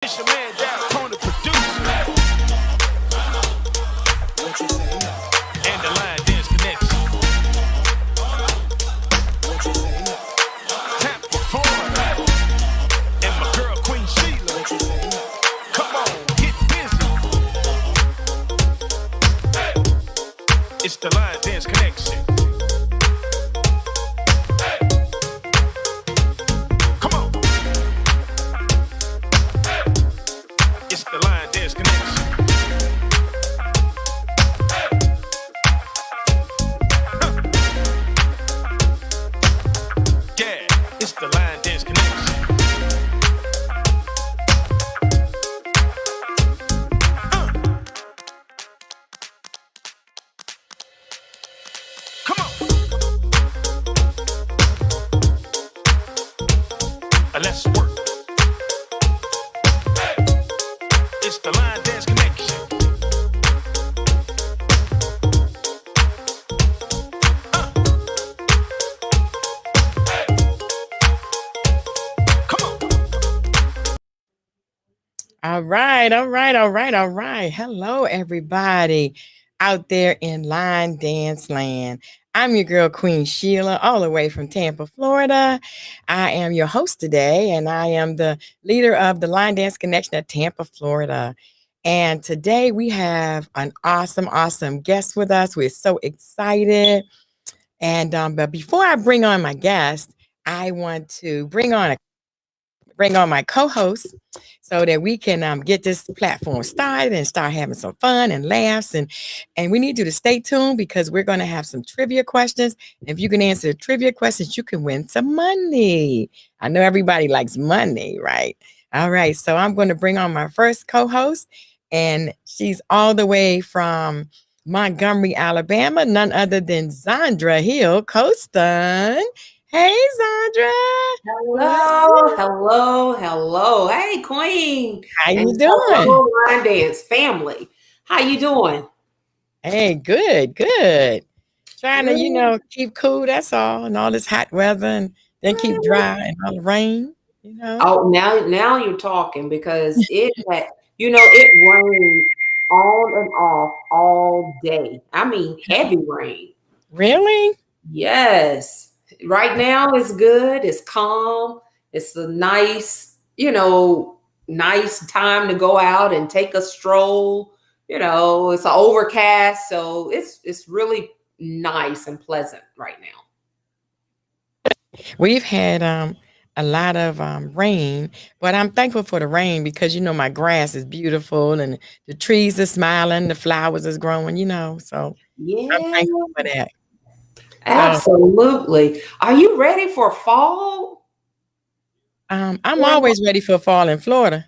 It's your man down, Tony producer. What you say? And the Line Dance Connection. What you say? Tampa, Florida. And my girl Queen Sheila. What you say? Come on, get busy. It's the Line Dance Connection. Come on. It's the Line Dance Connection. Yeah, it's the Line Dance Connection. Come on. Let's work. It's the Line Dance Connection. Come on. All right. Hello, everybody out there in Line Dance Land. I'm your girl, Queen Sheila, all the way from Tampa, Florida. I am your host today, and I am the leader of the Line Dance Connection at Tampa, Florida. And today we have an awesome guest with us. We're so excited. And but before I bring on my guest, I want to bring on my co-host so that we can get this platform started and start having some fun and laughs. And we need you to stay tuned because we're going to have some trivia questions. If you can answer the trivia questions, you can win some money. I know everybody likes money, right? All right. So I'm going to bring on my first co-host, and she's all the way from Montgomery, Alabama, none other than Zandra Hill Coston. Hey, Zandra. Hello. Hey, Queen. How you And doing? hello, Line Dance family. How you doing? Hey, good. Trying to, keep cool, that's all, and all this hot weather, and then keep dry and all the rain. Oh, now you're talking because it rained on and off all day. I mean, heavy rain. Really? Yes. Right now it's good. It's calm. It's a nice time to go out and take a stroll. It's an overcast, so it's really nice and pleasant right now. We've had a lot of rain, but I'm thankful for the rain because my grass is beautiful and the trees are smiling, the flowers is growing, so Yeah. I'm thankful for that. Absolutely. Are you ready for fall? I'm always ready for fall in Florida.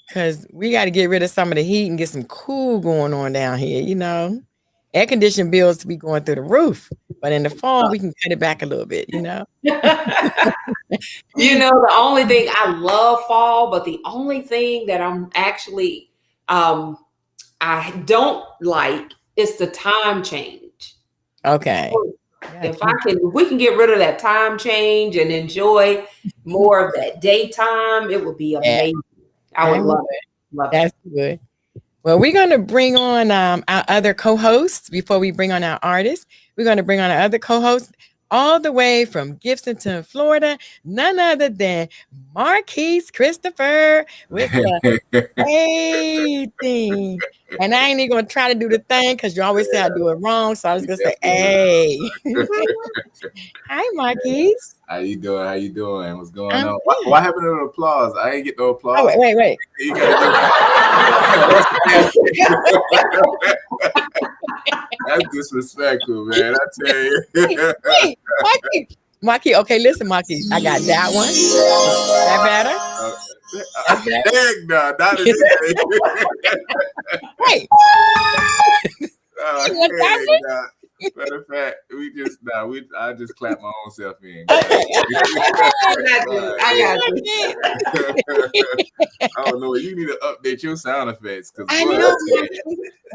Because we got to get rid of some of the heat and get some cool going on down here. Air conditioning bills to be going through the roof, but in the fall we can cut it back a little bit. The only thing I love fall, but the only thing that I'm actually I don't like is the time change. Okay. If we can get rid of that time change and enjoy more of that daytime, it would be amazing. I would love it. That's good. Well, we're going to bring on our other co-hosts before we bring on our artists. We're going to bring on our other co-hosts all the way from Gibsonton, Florida, none other than Marquise Christopher with the A thing. And I ain't even going to try to do the thing because you always say I do it wrong. So I was going to say, hey. Hi, Marquise. How you doing? What's going on? What happened to the applause? I ain't get no applause. Oh, wait. You gotta That's disrespectful, man. I tell you. Wait, Marquis. Okay, listen, Marquis. I got that one. That better? Heck no, not in Wait. Matter of fact, I just clapped my own self in. I got you. I don't know. You need to update your sound effects because I know.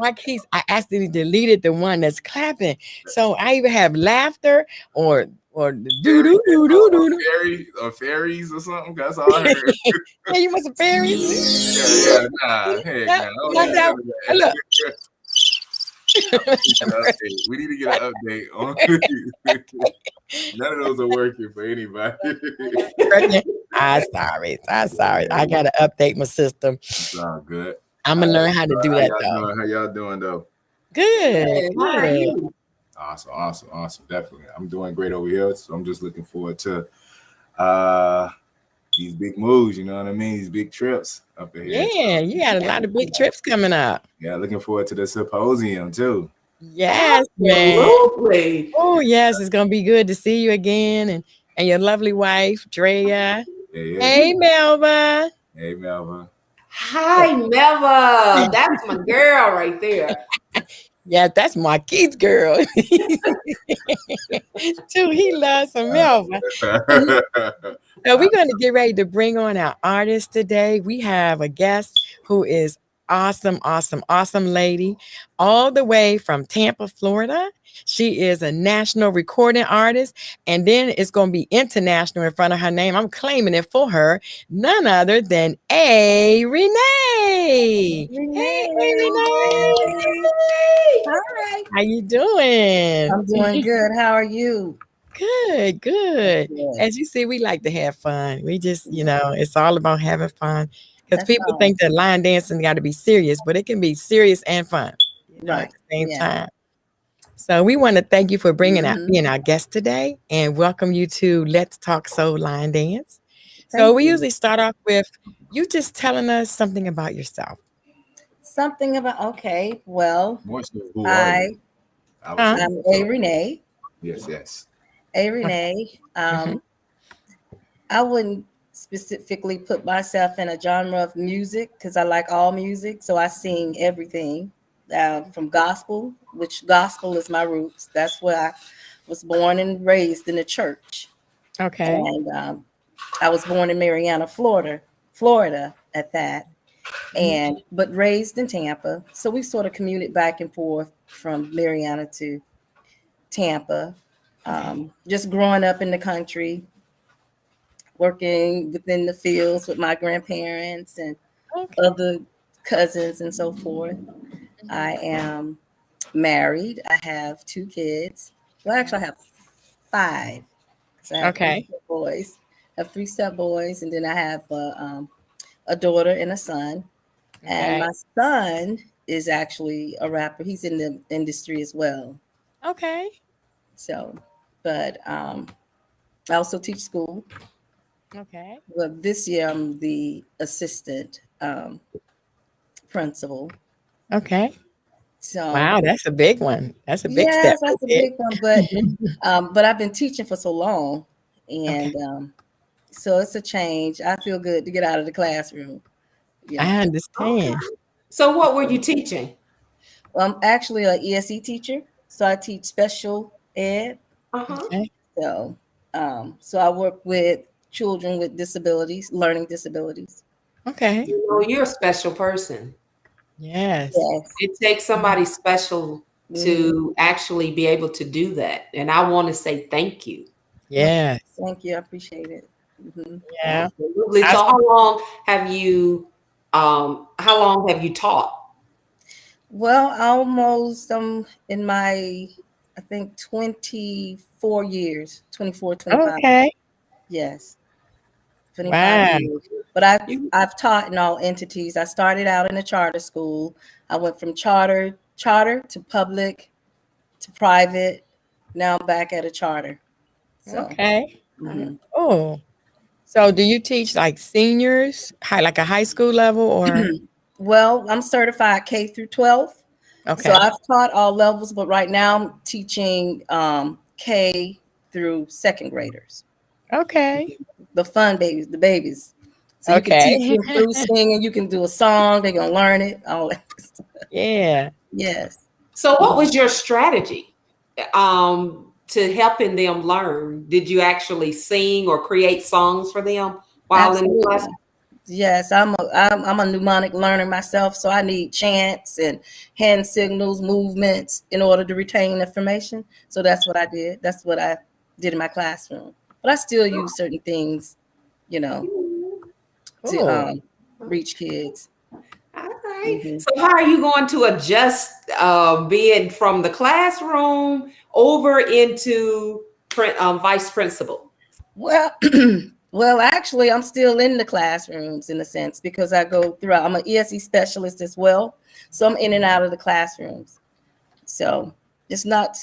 Marquise, I accidentally deleted the one that's clapping. So I either have laughter or or do do do do do. Fairy or fairies or something. That's all I heard. Hey, you must have fairies. Yeah, nah, heck, Yeah, nah. I don't like need that. none of that. Look. We need to get an update on. None of those are working for anybody. I'm sorry. I gotta update my system. It's all good. I'm gonna learn how to do that though. How y'all doing though? Good. How are Good. you? Awesome. Definitely. I'm doing great over here. So I'm just looking forward to these big moves, you know what I mean? These big trips up ahead. Yeah, you got a lot of big trips coming up. Yeah, looking forward to the symposium too. Yes, man. Absolutely. Oh, yes, it's gonna be good to see you again and your lovely wife, Drea. Yeah. Hey, Melva. Hey, Melva. Hi, Melva. That's my girl right there. Yeah, that's Marquise girl. Too, he loves some Melva. So we're going to get ready to bring on our artist today. We have a guest who is awesome lady, all the way from Tampa, Florida. She is a national recording artist, and then it's going to be international in front of her name. I'm claiming it for her. None other than A. Renee. Hey, A. Renee. Hi. How you doing? I'm doing good. How are you? Good. Good. As you see, we like to have fun. We just, it's all about having fun. Because That's people all. think that line dancing got to be serious, but it can be serious and fun at Right. the same Yeah. time. So we want to thank you for being Mhm. our guest today and welcome you to Let's Talk Soul Line Dance. So Thank we you. usually start off with you just telling us something about yourself. Something about well, More so, who are you? Huh? I'm A. Renee. Yes. A. Renee. I wouldn't specifically put myself in a genre of music because I like all music. So I sing everything from gospel, which gospel is my roots. That's where I was born and raised in the church. Okay. And I was born in Marianna, Florida at that. But raised in Tampa. So we sort of commuted back and forth from Marianna to Tampa. Just growing up in the country, working within the fields with my grandparents and other cousins and so forth. I am married. I have 2 kids. Well, actually, I have 5. So I have 3 boys. I have 3 step boys, and then I have a daughter and a son. And my son is actually a rapper. He's in the industry as well. Okay. So, but I also teach school. Okay. Well, this year I'm the assistant principal. Okay. So wow, that's a big one. That's a big yes, step. that's a big one. But I've been teaching for so long, and so it's a change. I feel good to get out of the classroom. I understand. So what were you teaching? I'm actually an ESE teacher, so I teach special ed. Okay. So I work with children with disabilities, learning disabilities. Okay. You know, you're a special person. Yes. It takes somebody special to actually be able to do that. And I want to say thank you. Yes. Thank you. I appreciate it. Yeah. Absolutely. So how long have you taught? Well, almost in my, I think 24 years, 24, 25. Okay. Yes. 25 Wow. years. But I've taught in all entities. I started out in a charter school. I went from charter to public to private. Now I'm back at a charter. So, Okay. Oh. So do you teach like seniors, like a high school level or? Well, I'm certified K through 12. Okay. So I've taught all levels, but right now I'm teaching K through 2nd graders. Okay. The fun babies, the babies. So you can teach them through singing. You can do a song. They're going to learn it. All that stuff. Yeah. Yes. So what was your strategy to helping them learn? Did you actually sing or create songs for them while in the class? Yes, I'm a mnemonic learner myself, so I need chants and hand signals, movements in order to retain information. So that's what I did. That's what I did in my classroom. But I still use certain things, you know, to Cool. reach kids. All right. Mhm. So how are you going to adjust being from the classroom over into vice principal? Well, well, actually, I'm still in the classrooms in a sense because I go throughout. I'm an ESE specialist as well, so I'm in and out of the classrooms. So it's not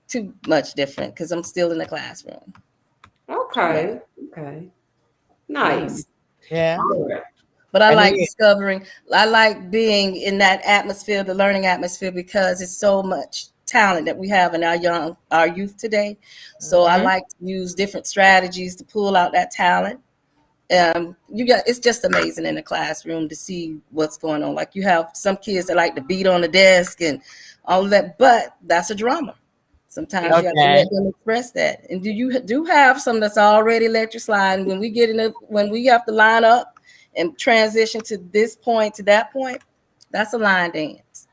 too much different because I'm still in the classroom. Okay. Okay. Nice. Yeah. All right. But I And like you- discovering. I like being in that atmosphere, the learning atmosphere, because it's so much talent that we have in our youth today. So I Mhm. like to use different strategies to pull out that talent. It's just amazing in the classroom to see what's going on. Like you have some kids that like to beat on the desk and all of that, but that's a drama. Sometimes you have to Okay. let them express that. And do have some that's already let you slide. And when we have to line up and transition to this point to that point, that's a line dance.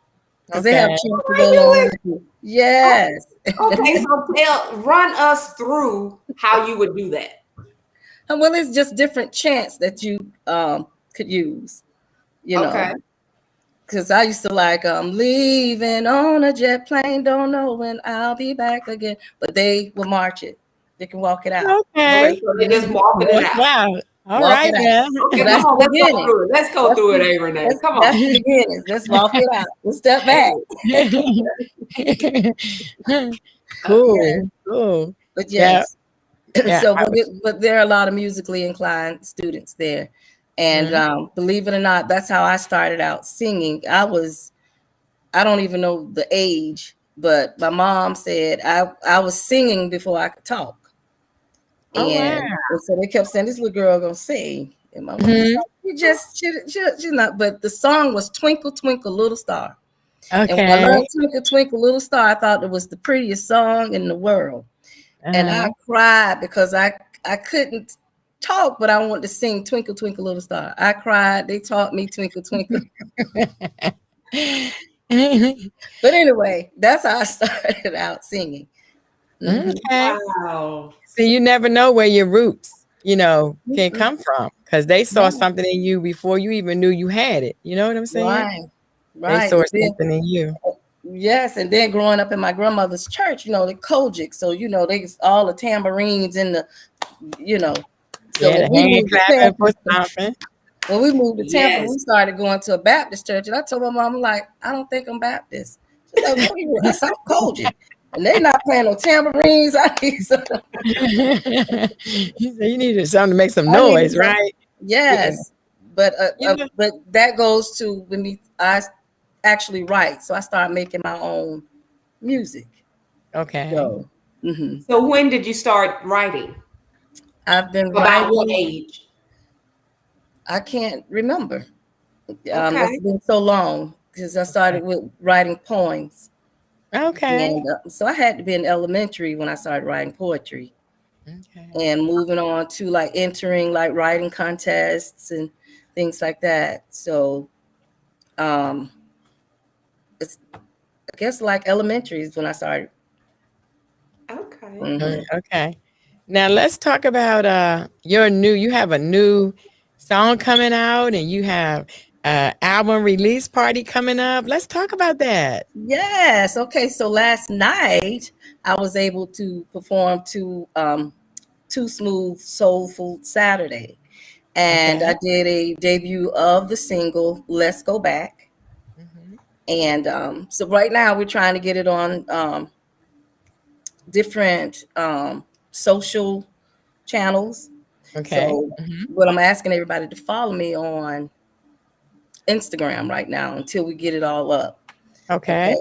Because they have Okay. chance to go along with you. Yes. Okay, so run us through how you would do that. Well, it's just different chants that you could use, you know. Okay. Because I used to like leaving on a jet plane, don't know when I'll be back again. But they will march it. They can walk it out. Okay. Okay, so they're just walking it out. Wow. All Walk right it out. then. Okay, That's come on, the let's go beginning. through it. Let's go through it, A. Renee. Come That's on. the beginning. Let's walk it out. We'll step back. Cool. Yeah. Cool. But Yeah. yes. Yeah. So, but there are a lot of musically inclined students there. And believe it or not, that's how I started out singing. I don't even know the age, but my mom said I was singing before I could talk. Oh, And, wow. and so they kept saying, this little girl gonna sing. And my mom Mhm. she's not, but the song was Twinkle, Twinkle, Little Star. And when I Okay. learned Twinkle, Twinkle, Little Star, I thought it was the prettiest song in the world. And I cried because I couldn't talk, but I wanted to sing Twinkle, Twinkle, Little Star. I cried. They taught me Twinkle, Twinkle. But anyway, that's how I started out singing. Mhm. Okay. Wow. So you never know where your roots, can come from because they saw Right. something in you before you even knew you had it. You know what I'm saying? Right. They Right. saw Then- something in you. yes, and then growing up in my grandmother's church, the Kojic, so they all the tambourines and the, So Yeah, the when we hand moved to clapping, Tampa, foot stomping. when we moved to Tampa, Yes. we started going to a Baptist church, and I told my mom, I'm like, I don't think I'm Baptist. She's like, what are you? I said, I'm Kojic. And they're not playing no tambourines. I need some. You said you needed something to make some I needed noise, some- right? Yes, but Yeah. but that goes to when I actually write. So I started making my own music. Okay. So mhm. So when did you start writing? I've been About what writing. age? I can't remember. Okay. It's been so long because I started with writing poems. Okay. And so I had to be in elementary when I started writing poetry Okay. and moving on to entering writing contests and things like that. So it's I guess elementary is when I started. Okay. Mhm. Okay. Now let's talk about you have a new song coming out and you have album release party coming up. Let's talk about that. Yes. Okay. So last night I was able to perform to Too Smooth Soulful Saturday. And Okay. I did a debut of the single Let's Go Back. Mhm. And so right now we're trying to get it on different social channels. Okay. So what I'm asking everybody to follow me on Instagram right now until we get it all up. Okay.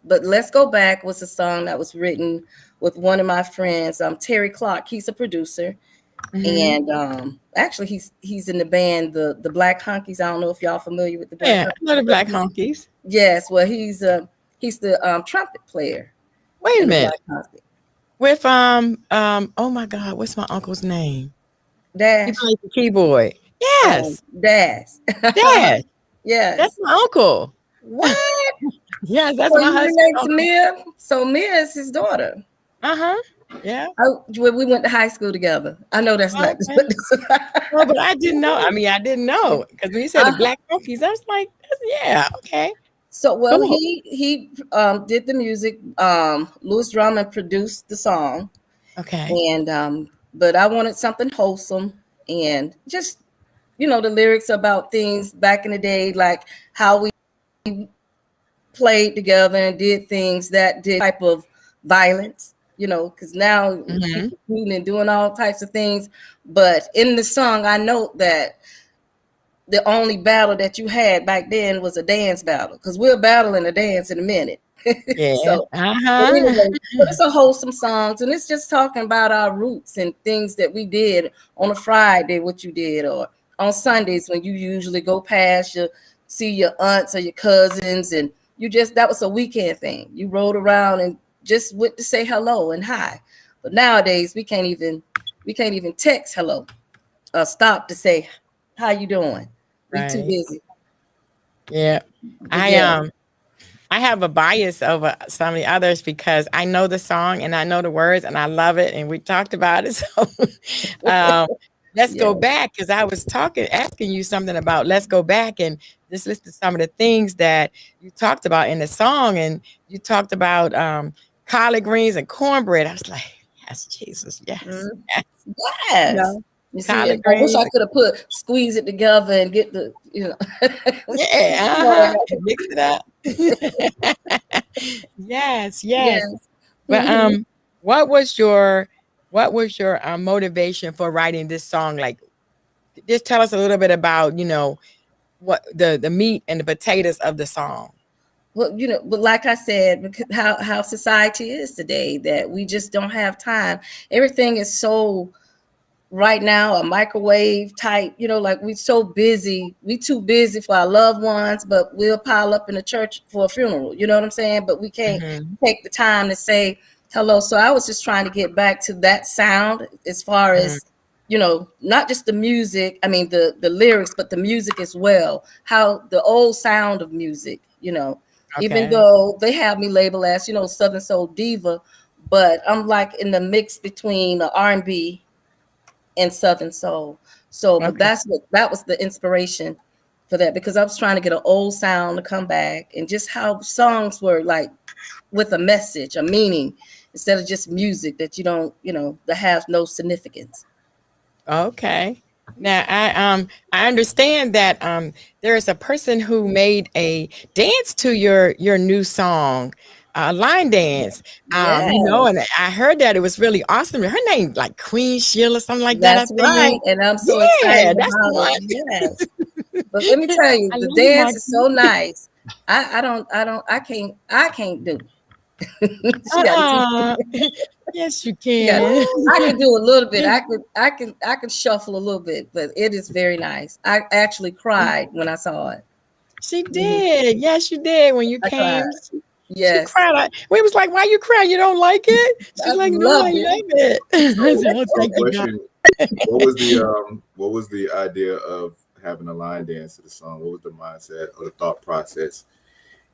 But Let's Go Back was a song that was written with one of my friends, Terry Clark. He's a producer. Mhm. And actually he's in the band the Black Honkies. I don't know if y'all familiar with the Black Yeah, Honkies. I know the Black Honkies. Yes, well he's the trumpet player. Wait a in the minute. Black Honkies. With oh my God, what's my uncle's name? He Dash. plays the keyboard. Yes. Dash. Yes. Yes. That's my uncle. What? Yes, that's So my you husband. relate to Mia? So Mia is his daughter. Yeah. We went to high school together. I know that's not. Okay. Well, but I didn't know. I mean, I didn't know because when you said the Black Monkeys, I was like, yeah, okay. So, well, Cool. he did the music. Louis Drummond produced the song, Okay. and but I wanted something wholesome and just the lyrics about things back in the day, like how we played together and did things that did type of violence. Because now people shooting and doing all types of things. But in the song, I note that the only battle that you had back then was a dance battle, because we're battling a dance in a minute. Yeah. So anyway, but it's a wholesome songs, and it's just talking about our roots and things that we did on a Friday, what you did, or on Sundays when you usually go past see your aunts or your cousins, and that was a weekend thing. You rode around and just went to say hello and hi. But nowadays we can't even text hello or stop to say how you doing. We too busy. Yeah. I have a bias over some of the others because I know the song and I know the words and I love it, and we talked about it. So let's go back, because I was asking you something about let's go back and just listen to some of the things that you talked about in the song, and you talked about collard greens and cornbread. I was like, yes, Jesus, yes. Yes. You see, I wish I could have squeeze it together and get the, yeah, mix it up. Yes. But what was your motivation for writing this song? Like, just tell us a little bit about what the meat and the potatoes of the song. Well, but like I said, because how society is today, that we just don't have time. Everything is so right now a microwave type, like we so busy. We too busy for our loved ones, but we'll pile up in the church for a funeral. You know what I'm saying? But we can't take the time to say hello. So I was just trying to get back to that sound, as far as not just the music. I mean the lyrics, but the music as well. How the old sound of music. Even though they have me labeled as Southern Soul Diva, but I'm like in the mix between the R&B and Southern Soul. So but that was the inspiration for that, because I was trying to get an old sound to come back, and just how songs were like with a message, a meaning, instead of just music that you don't that has no significance. Okay. Now I understand that there is a person who made a dance to your new song, line dance. And I heard that it was really awesome. Her name like Queen Sheila, something like that. That's right. And I'm so excited about it. Yes. But let me tell you, the dance is so nice. I can't do it. Yes, you can. I can do a little bit. I can shuffle a little bit, but it is very nice. I actually cried when I saw it. She did. Yes, you did. When you came. Yes. She cried. We was like, why you crying? You don't like it? She's like, no, I love it. What was the idea of having a line dance to the song? What was the mindset or the thought process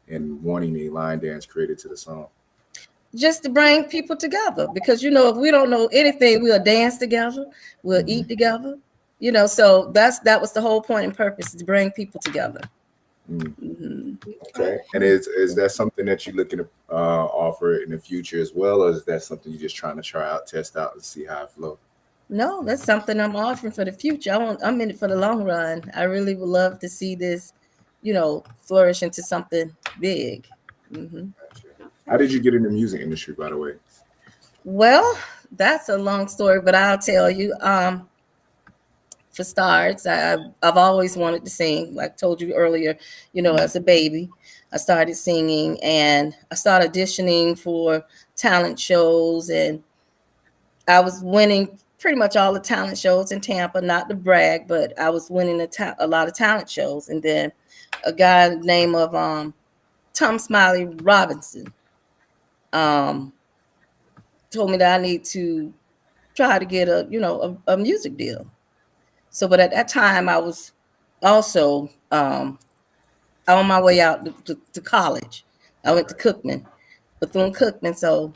in wanting a line dance created to the song? Just to bring people together, because if we don't know anything, we'll dance together, we'll eat together, so that was the whole point and purpose, to bring people together. Okay. And is that something that you're looking to offer in the future as well, or is that something you're just trying to test out and see how it flows? No, that's something I'm offering for the future. I'm in it for the long run. I really would love to see this flourish into something big. How did you get in the music industry, by the way? Well, that's a long story, but I'll tell you. For starts, I've always wanted to sing. Like I told you earlier, as a baby, I started singing, and I started auditioning for talent shows, and I was winning pretty much all the talent shows in Tampa. Not to brag, but I was winning a lot of talent shows. And then a guy named Tom Smiley Robinson told me that I need to try to get a music deal. So, but at that time, I was also on my way out to college. I went to Cookman, Bethune-Cookman. So,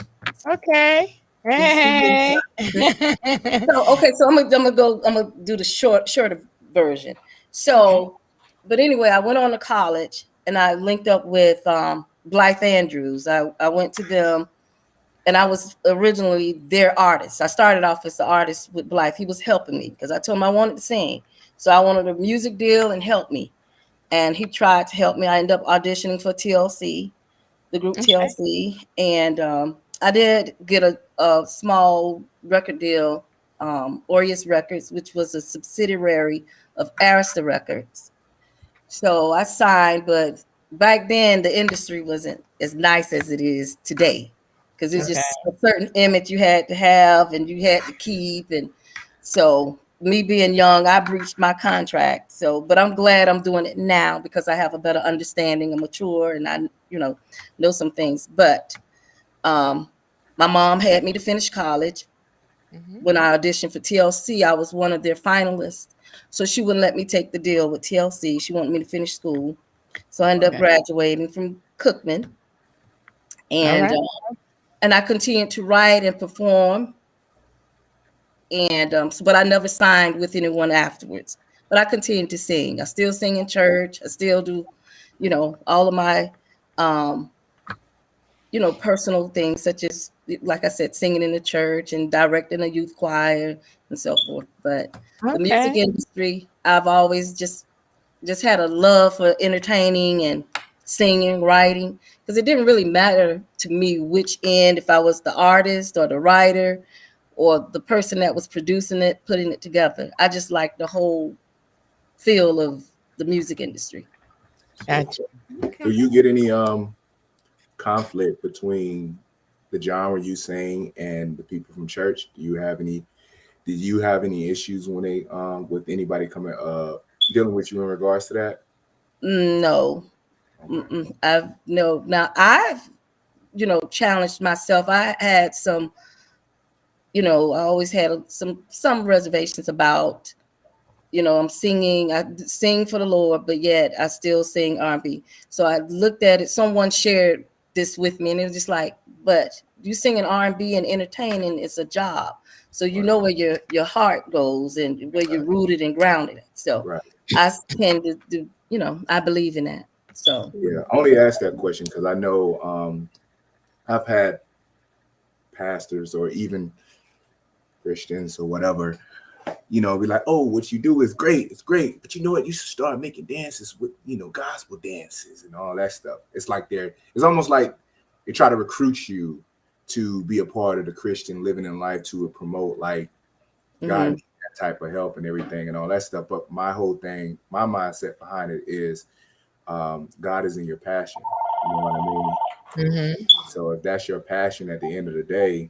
okay. Hey. So okay, so I'm gonna do the shorter version. So, but anyway, I went on to college and I linked up with Blythe Andrews. I went to them, and I was originally their artist. I started off as the artist with Blythe. He was helping me because I told him I wanted to sing, so I wanted a music deal and help me. And he tried to help me. I ended up auditioning for TLC, the group Okay. TLC, and I did get a small record deal, Aureus Records, which was a subsidiary of Arista Records. So I signed, but back then the industry wasn't as nice as it is today, because it's just a certain image you had to have and you had to keep. And so me being young, I breached my contract. So, but I'm glad I'm doing it now because I have a better understanding and mature, and I, know some things. But my mom had me to finish college. When I auditioned for TLC, I was one of their finalists. So she wouldn't let me take the deal with TLC. She wanted me to finish school. So I ended up graduating from Cookman. And and I continued to write and perform. And but I never signed with anyone afterwards. But I continued to sing. I still sing in church. I still do, all of my personal things, such as, like I said, singing in the church and directing a youth choir and so forth. But the music industry, I've always just had a love for entertaining and singing, writing, because it didn't really matter to me which end, if I was the artist or the writer or the person that was producing it, putting it together. I just like the whole feel of the music industry. Gotcha. Do you get any conflict between the genre you sing and the people from church? Did you have any issues when they with anybody coming dealing with you in regards to that? No. Now I've challenged myself. I had some, I always had some reservations about, I'm singing, I sing for the Lord, but yet I still sing R&B. So I looked at it, someone shared this with me, and it was just like, but you singing R&B and entertaining is a job. So where your heart goes and where you're rooted and grounded. So I tend to do, I believe in that. So yeah, I only asked that question because I know I've had pastors or even Christians or whatever, be like, oh, what you do is great. It's great. But you know what? You should start making dances with, gospel dances and all that stuff. It's like it's almost like they try to recruit you to be a part of the Christian living in life, to promote like God, that type of help and everything and all that stuff. But my whole thing, my mindset behind it is God is in your passion. You know what I mean? So if that's your passion at the end of the day,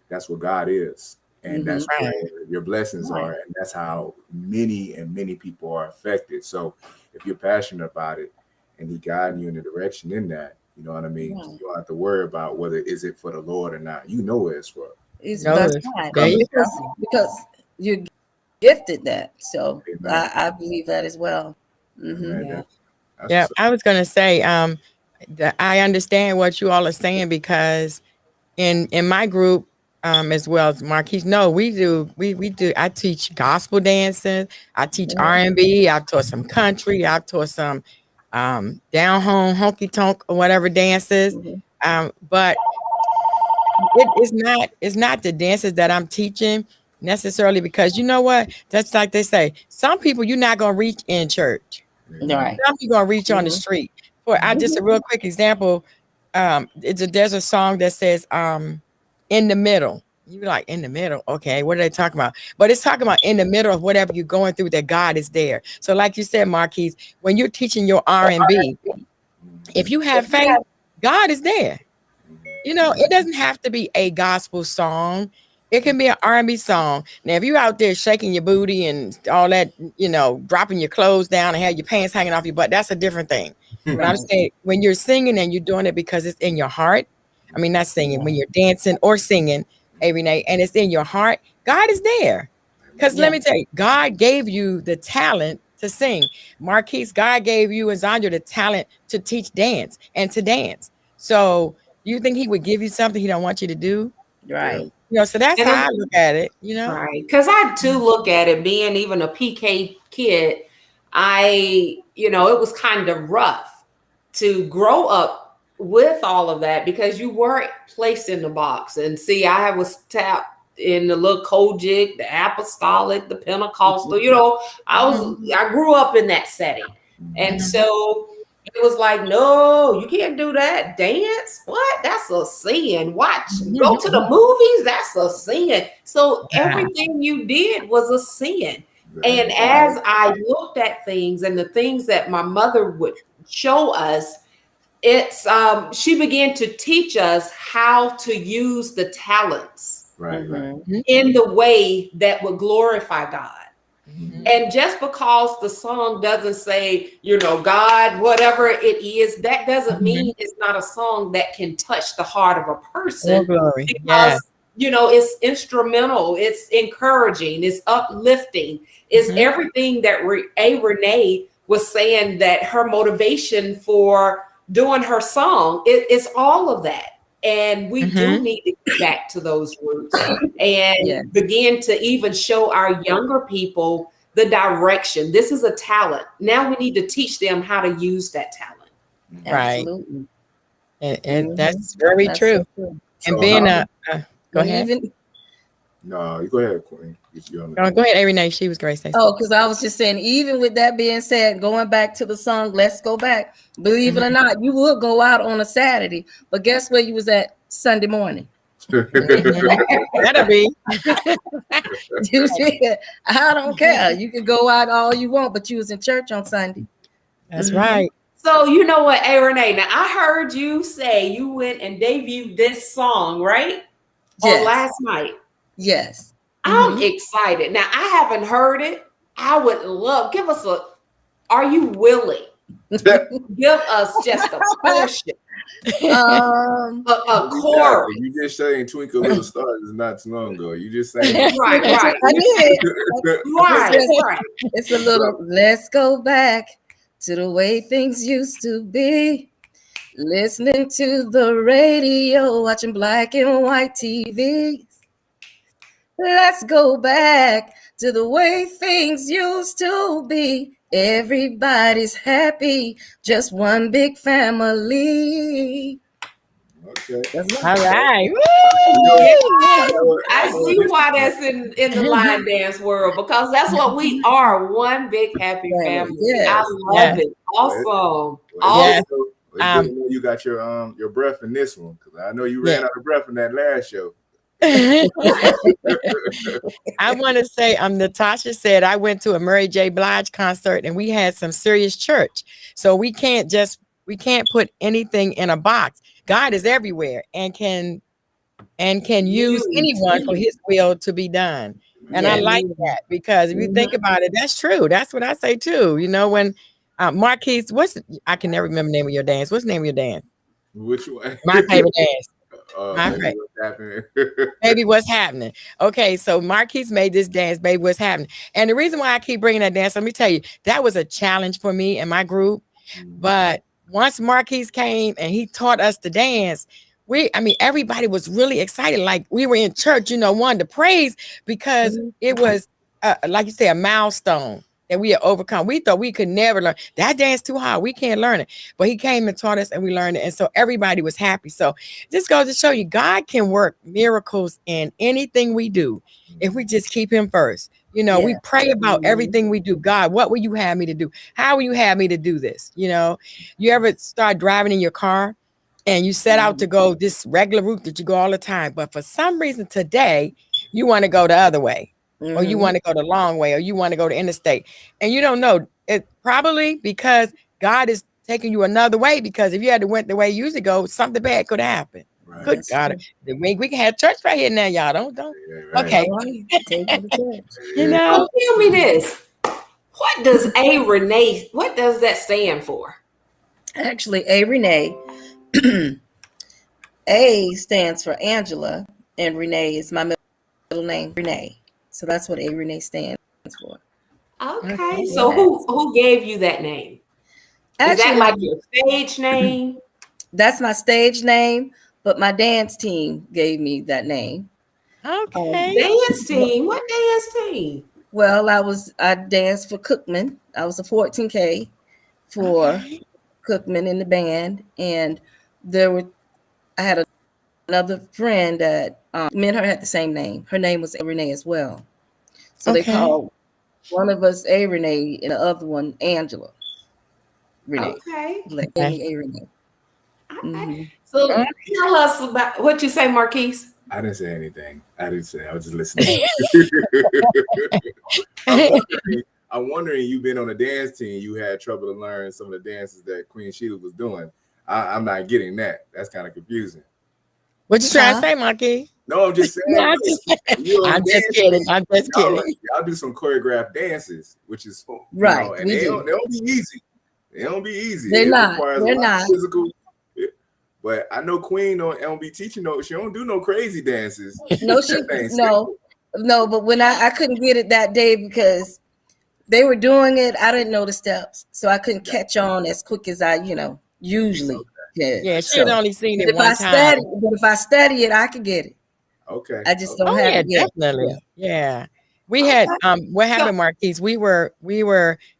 that's what God is. And that's where your blessings are. And that's how many people are affected. So if you're passionate about it and he guiding you in the direction in that, you know what I mean? You don't have to worry about whether is it for the Lord or not. You know where it's for. That's right. Because you're gifted that. So I believe that as well. Yeah, I was going to say, I understand what you all are saying, because in my group, as well as Marquise, we do. I teach gospel dancing. I teach R&B. I've taught some country. I've taught some down home honky tonk or whatever dances. But it's not the dances that I'm teaching necessarily, because you know what? That's like they say, some people you're not gonna reach in church. Right. Some you're gonna reach on the street. Just a real quick example. There's a song that says in the middle. You're like, in the middle. Okay, what are they talking about? But it's talking about in the middle of whatever you're going through, that God is there. So like you said, Marquise, when you're teaching your R&B, if you have faith, God is there. It doesn't have to be a gospel song. It can be an R&B song. Now, if you're out there shaking your booty and all that, dropping your clothes down and have your pants hanging off your butt, that's a different thing. But I'm saying when you're singing and you're doing it because it's in your heart, I mean, not singing, when you're dancing or singing, Renee, and it's in your heart, God is there. Because let me tell you, God gave you the talent to sing. Marquise, God gave you and Zandra the talent to teach dance and to dance. So you think he would give you something he don't want you to do? Right. So that's And how I look at it, right. Because I too look at it being even a PK kid, it was kind of rough to grow up with all of that because you weren't placed in the box. And see, I was tapped in the little Kojic, the apostolic, the Pentecostal, I grew up in that setting. And so it was like, no, you can't do that. Dance? What? That's a sin. Watch. Go to the movies? That's a sin. So everything you did was a sin. And as I looked at things and the things that my mother would show us, she began to teach us how to use the talents in the way that would glorify God. And just because the song doesn't say, God, whatever it is, that doesn't mean it's not a song that can touch the heart of a person. Oh, glory. Because, it's instrumental, it's encouraging, it's uplifting, it's everything that Renee was saying that her motivation for doing her song, it's all of that. And we do need to get back to those roots and begin to even show our younger people the direction. This is a talent. Now we need to teach them how to use that talent. Right. Absolutely. And that's very true. So And being go ahead. No, you go ahead, Queen. Go ahead, Renee. She was great. Because I was just saying, even with that being said, going back to the song, Let's Go Back, believe it or not, you would go out on a Saturday, but guess where you was at Sunday morning? That'll be. I don't care. You can go out all you want, but you was in church on Sunday. That's right. So you know what, Renee, now I heard you say you went and debuted this song, right? Yes. On last night. Yes. I'm excited. Now, I haven't heard it. I would love, are you willing? Give us just a portion. A chorus. You just saying Twinkle Little Stars is not too long ago. You just saying right. I did. Right. It's a little, let's go back to the way things used to be. Listening to the radio, watching black and white TV. Let's go back to the way things used to be. Everybody's happy, just one big family. Okay. All right. I see why that's in the line dance world, because that's what we are, one big happy family. Yes. I love it. Awesome. Awesome. You got your breath in this one, because I know you ran out of breath in that last show. I want to say, Natasha said I went to a Mary J. Blige concert and we had some serious church. So we can't put anything in a box. God is everywhere and can use anyone for his will to be done. And I like that, because if you think about it, that's true. That's what I say too. When Marquise, I can never remember the name of your dance. What's the name of your dance? Which one? My favorite dance. Baby, What's Happening. Okay, so Marquise made this dance, Baby What's Happening. And the reason why I keep bringing that dance, let me tell you, that was a challenge for me and my group. But once Marquise came and he taught us to dance, everybody was really excited. Like we were in church, wanted to praise, because it was, like you say, a milestone that we had overcome. We thought we could never learn that dance too hard. We can't learn it, but he came and taught us and we learned it. And so everybody was happy. So this goes to show you, God can work miracles in anything we do if we just keep him first. We pray about everything we do. God, what will you have me to do? How will you have me to do this? You ever start driving in your car and you set out to go this regular route that you go all the time, but for some reason today you want to go the other way. Or you want to go the long way, or you want to go to interstate, and you don't know it, probably because God is taking you another way, because if you had went the way you used to go, something bad could happen. Right. Good God. We can have church right here now, y'all. Don't. Right. Okay. Tell me this. What does Renee, what does that stand for? Actually, Renee, A stands for Angela, and Renee is my middle name, Renee. So that's what Renee stands for. Okay. So who gave you that name? Is that like your stage name? That's my stage name, but my dance team gave me that name. Okay. Dance team. What dance team? Well, I danced for Cookman. I was a 14K for Okay. Cookman in the band, and I had another friend that me and her had the same name. Her name was Renee as well. So they Okay. called one of us A Renee and the other one Angela Renee. Okay. Like Okay. A Renee. All right. Mhm. So tell us about what you say, Marquise. I didn't say anything. I didn't say. I was just listening. I'm wondering. You've been on a dance team. You had trouble to learn some of the dances that Queen Sheila was doing. I'm not getting that. That's kind of confusing. What you trying to Huh? say, Monkey? No, I'm just saying. No, I'm just kidding. I'm just kidding. Y'all do some choreographed dances, which is Right, and we they do. don't be easy. They don't be easy. They're It not. requires a They're lot of not. physical. But I know Queen don't be teaching no. She don't do no crazy dances. No, That thing's no. But when I couldn't get it that day because they were doing it, I didn't know the steps, so I couldn't catch on as quick as I usually can. Yeah, she had only seen it If one time. if I study it, I could get it. Okay. I just don't Oh have yeah, it yet. definitely. Yeah. We had what happened, Marquise? We were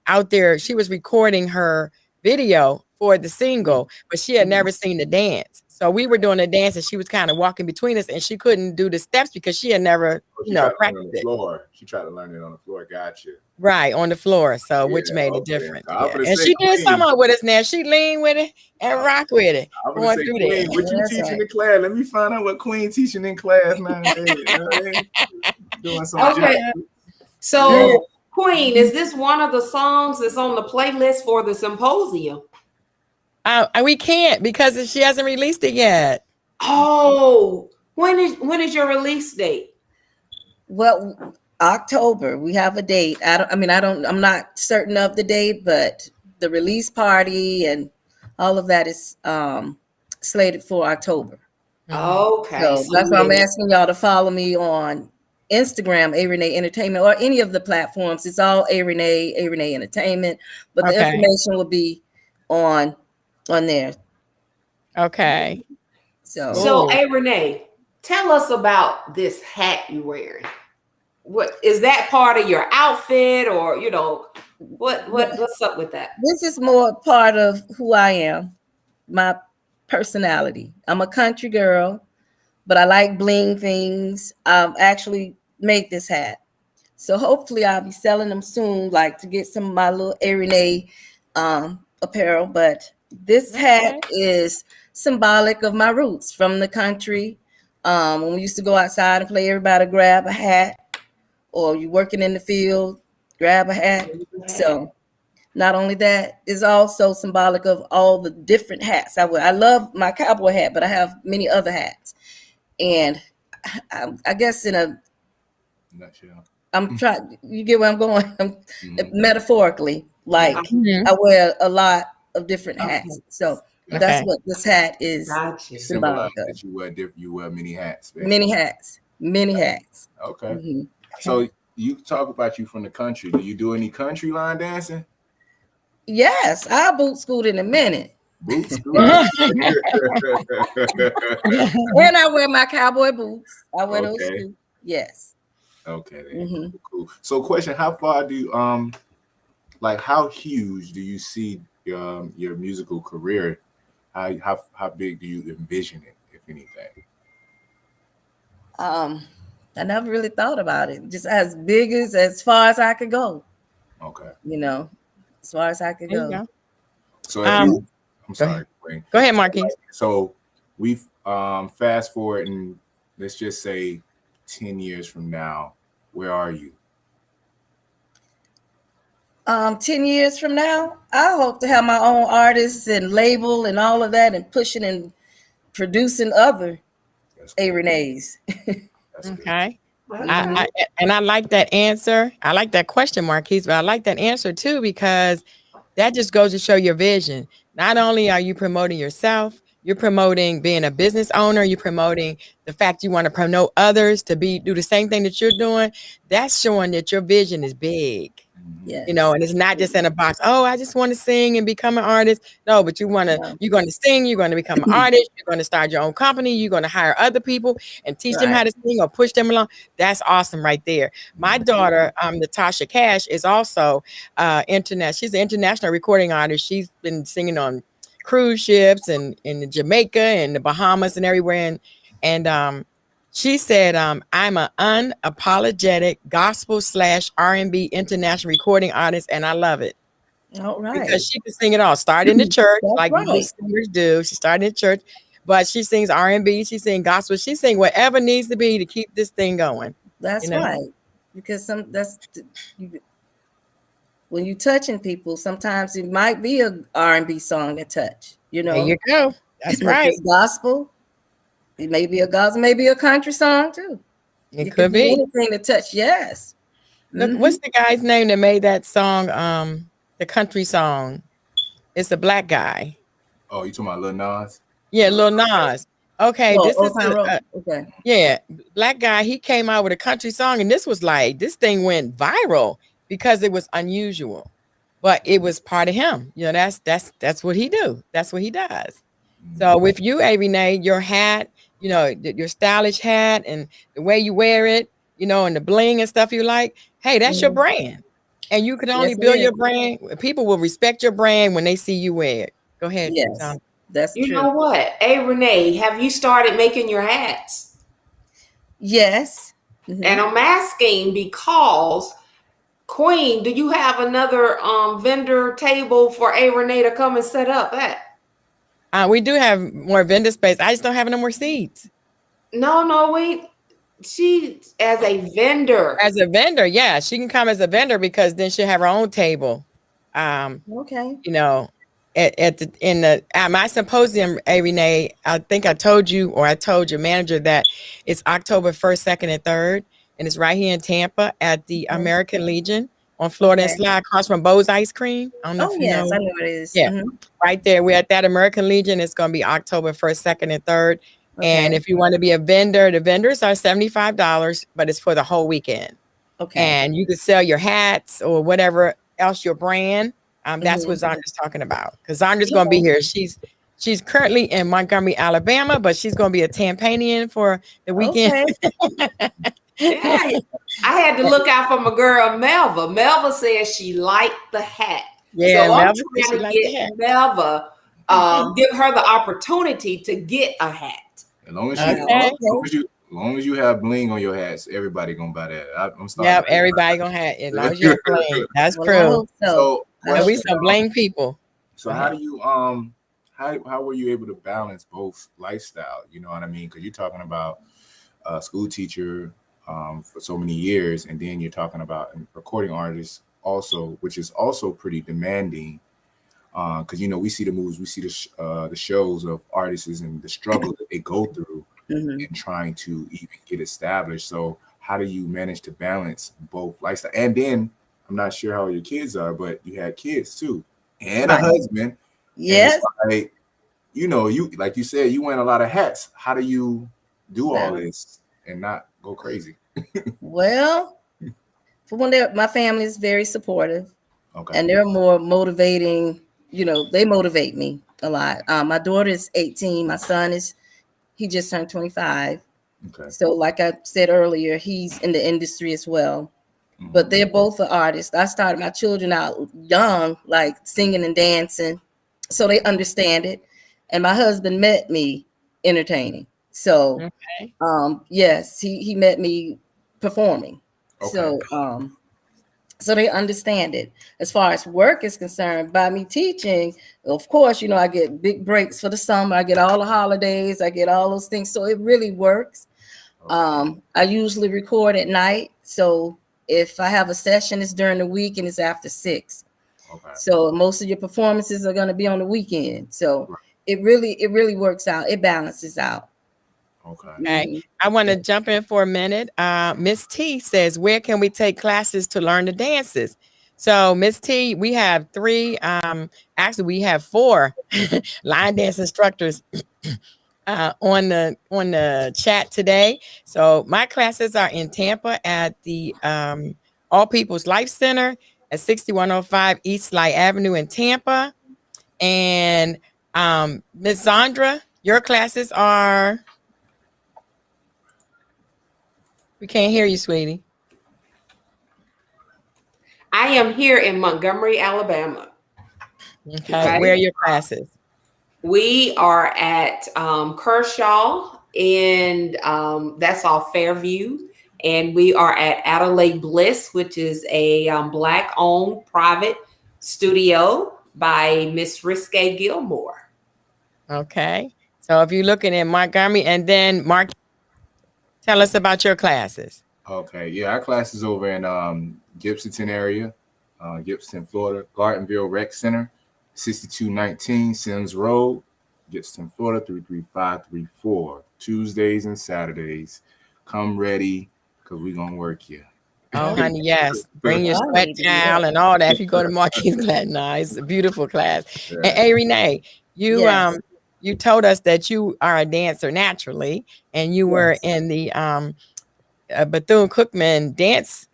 out there. She was recording her video for the single, but she had never seen the dance. So we were doing the dance and she was kind of walking between us and she couldn't do the steps because she had never, She tried to learn practiced on the it. floor. She tried to learn it on the floor. Gotcha. Right, on the floor. So which Yeah, made it okay. different. I'm Yeah. gonna And say she did Queen. some up with us now. She leaned with it and rock with it. I'm gonna Going say through Queen. there. What you That's teaching right. in class? Let me find out what Queen teaching in class nowadays. You know what I mean? Doing some Okay. jazz. So, Queen, is this one of the songs that's on the playlist for the symposium? We can't because she hasn't released it yet. Oh, when is your release date? Well, October. We have a date. I'm not certain of the date, but the release party and all of that is slated for October. Okay. So that's why I'm asking y'all to follow me on Instagram, A Renee Entertainment, or any of the platforms. It's all A Renee Entertainment, but the Okay. information will be on there. Okay. So So, Oh. hey, Renee, tell us about this hat you're wearing. What is that part of your outfit, or what's up with that? this is more part of who I am, my personality. I'm a country girl, but I like bling things. Actually made this hat. So hopefully I'll be selling them soon, like to get some of my little A Renee apparel. But this hat is symbolic of my roots from the country. When we used to go outside and play, everybody grab a hat, or you working in the field, grab a hat. So not only that, it's also symbolic of all the different hats I wear. I love my cowboy hat, but I have many other hats. And I guess Nutshell. I'm trying, you get where I'm going? Mhm. Metaphorically, like Mhm. I wear a lot of different Okay. hats. So Okay. that's what this hat is. Gotcha. Symbolize symbolic of. that you wear many hats. basically. Many hats. Many hats. Okay. Mhm. So you talk about you from the country. Do you do any country line dancing? Yes, I'll boot scoot in a minute. Boot school. And I wear my cowboy boots. I wear those Okay. too. Yes. Okay. Then. Mhm. Cool. So, question: how far do you like? How huge do you see your musical career? How big do you envision it, if anything? I never really thought about it. Just as far as I could go, Okay. as far as I could There you go. go. So, Um, I'm sorry. Wayne. Go ahead, Marquise. So we've fast forward and let's just say 10 years from now, where are you? 10 years from now, I hope to have my own artists and label and all of that and pushing and producing other That's A good. Renee's. That's good. Okay. Okay. I like that answer. I like that question, Marquise, but I like that answer too, because that just goes to show your vision. Not only are you promoting yourself, you're promoting being a business owner, you're promoting the fact you want to promote others to do the same thing that you're doing. That's showing that your vision is big. Yes. You know, and it's not just in a box. Oh, I just want to sing and become an artist. No, but you're going to sing, you're going to become an artist, you're going to start your own company, you're going to hire other people and teach them how to sing or push them along. That's awesome right there. My daughter, Natasha Cash, is also international. She's an international recording artist. She's been singing on cruise ships and in Jamaica and the Bahamas and everywhere. And she said, I'm an unapologetic gospel / R&B international recording artist, and I love it. All right. Because she can sing it all. Start in the church, like right. most singers do. She started in church, but she sings R&B, she sings gospel, she sings whatever needs to be to keep this thing going. That's right. Because when you touching people, sometimes it might be a R&B song to touch. You know, there you go. That's right. Gospel. It may be a gospel, maybe a country song too. It could be anything to touch. Yes. Look, what's the guy's name that made that song? The country song. It's a black guy. Oh, you talking about Lil Nas? Yeah, Lil Nas. Okay, this is okay. Yeah, black guy. He came out with a country song, and this thing went viral because it was unusual, but it was part of him. You know, that's what he do. That's what he does. So with you, Renee, your hat, you know, your stylish hat and the way you wear it, you know, and the bling and stuff you like, hey, that's your brand. And you can only build your brand. People will respect your brand when they see you wear it. Go ahead. Yes, that's true. You know what? Hey, Renee, have you started making your hats? Yes. And I'm asking because, Queen, do you have another vendor table for A. Renee to come and set up at? We do have more vendor space. I just don't have no more seats. No, she as a vendor. As a vendor, yeah, she can come as a vendor because then she'll have her own table. Okay. You know, at my symposium, Renee, I think I told you or I told your manager that it's October 1st, 2nd, and 3rd, and it's right here in Tampa at the American Legion on Florida and Slide across from Bo's Ice Cream. I don't know if you know. I know what it is. Yeah, right there. We're at that American Legion. It's going to be October 1st, 2nd, and 3rd. Okay. And if you want to be a vendor, the vendors are $75, but it's for the whole weekend. Okay. And you can sell your hats or whatever else your brand. That's what Zondra's talking about. Because Zondra's going to be here. She's currently in Montgomery, Alabama, but she's going to be a Tampanian for the weekend. Okay. Yeah, I had to look out for my girl Melva. Melva says she liked the hat. Yeah, so I'm trying to get Melva, give her the opportunity to get a hat. As long as you have bling on your hats, everybody gonna buy that. I'm sorry. Yeah, everybody gonna have it. As long as you're bling. That's true. So we some bling people. So how do you how were you able to balance both lifestyle? You know what I mean? Because you're talking about a school teacher for so many years, and then you're talking about a recording artist also, which is also pretty demanding. Because you know we see the movies, we see the shows of artists and the struggle that they go through in trying to even get established. So how do you manage to balance both lifestyle? And then I'm not sure how your kids are, but you had kids too and a husband. Yes. Like, you know, you like you said, you wear a lot of hats. How do you do all this and not go crazy? Well, for one, my family is very supportive. Okay. And they're more motivating. You know, they motivate me a lot. My daughter is 18. My son he just turned 25. Okay. So like I said earlier, he's in the industry as well. But they're both artists. I started my children out young, like singing and dancing. So they understand it. And my husband met me entertaining. So yes, he met me performing. Okay. So they understand it. As far as work is concerned, by me teaching, of course, you know, I get big breaks for the summer. I get all the holidays. I get all those things. So it really works. Okay. I usually record at night. So if I have a session, it's during the week and it's after 6. Okay. So most of your performances are going to be on the weekend. So it really works out. It balances out. Okay. I want to jump in for a minute. Miss T says, where can we take classes to learn the dances? So Miss T, we have 3, actually we have 4 line dance instructors on the chat today. So my classes are in Tampa at the All People's Life Center, at 6105 East Sly Avenue in Tampa. And Miss Zandra, your classes are, we can't hear you, sweetie. I am here in Montgomery, Alabama. Okay, where are your classes? We are at Kershaw, and that's off Fairview. And we are at Adelaide Bliss, which is a Black-owned private studio by Miss Risque Gilmore. Okay, so if you're looking at Montgomery, and then Mark, tell us about your classes. Okay, yeah, our class is over in Gibsonton area, Gibsonton, Florida, Gardenville Rec Center, 6219 Sims Road, Gibsonton, Florida, 33534. Tuesdays and Saturdays. Come ready, because we're going to work here. Oh, honey, yes. Bring your sweat towel and all that if you go to Marquis class. No, it's a beautiful class. Yeah. And hey, Renee, you Yes. you told us that you are a dancer naturally, and you were in the Bethune-Cookman dance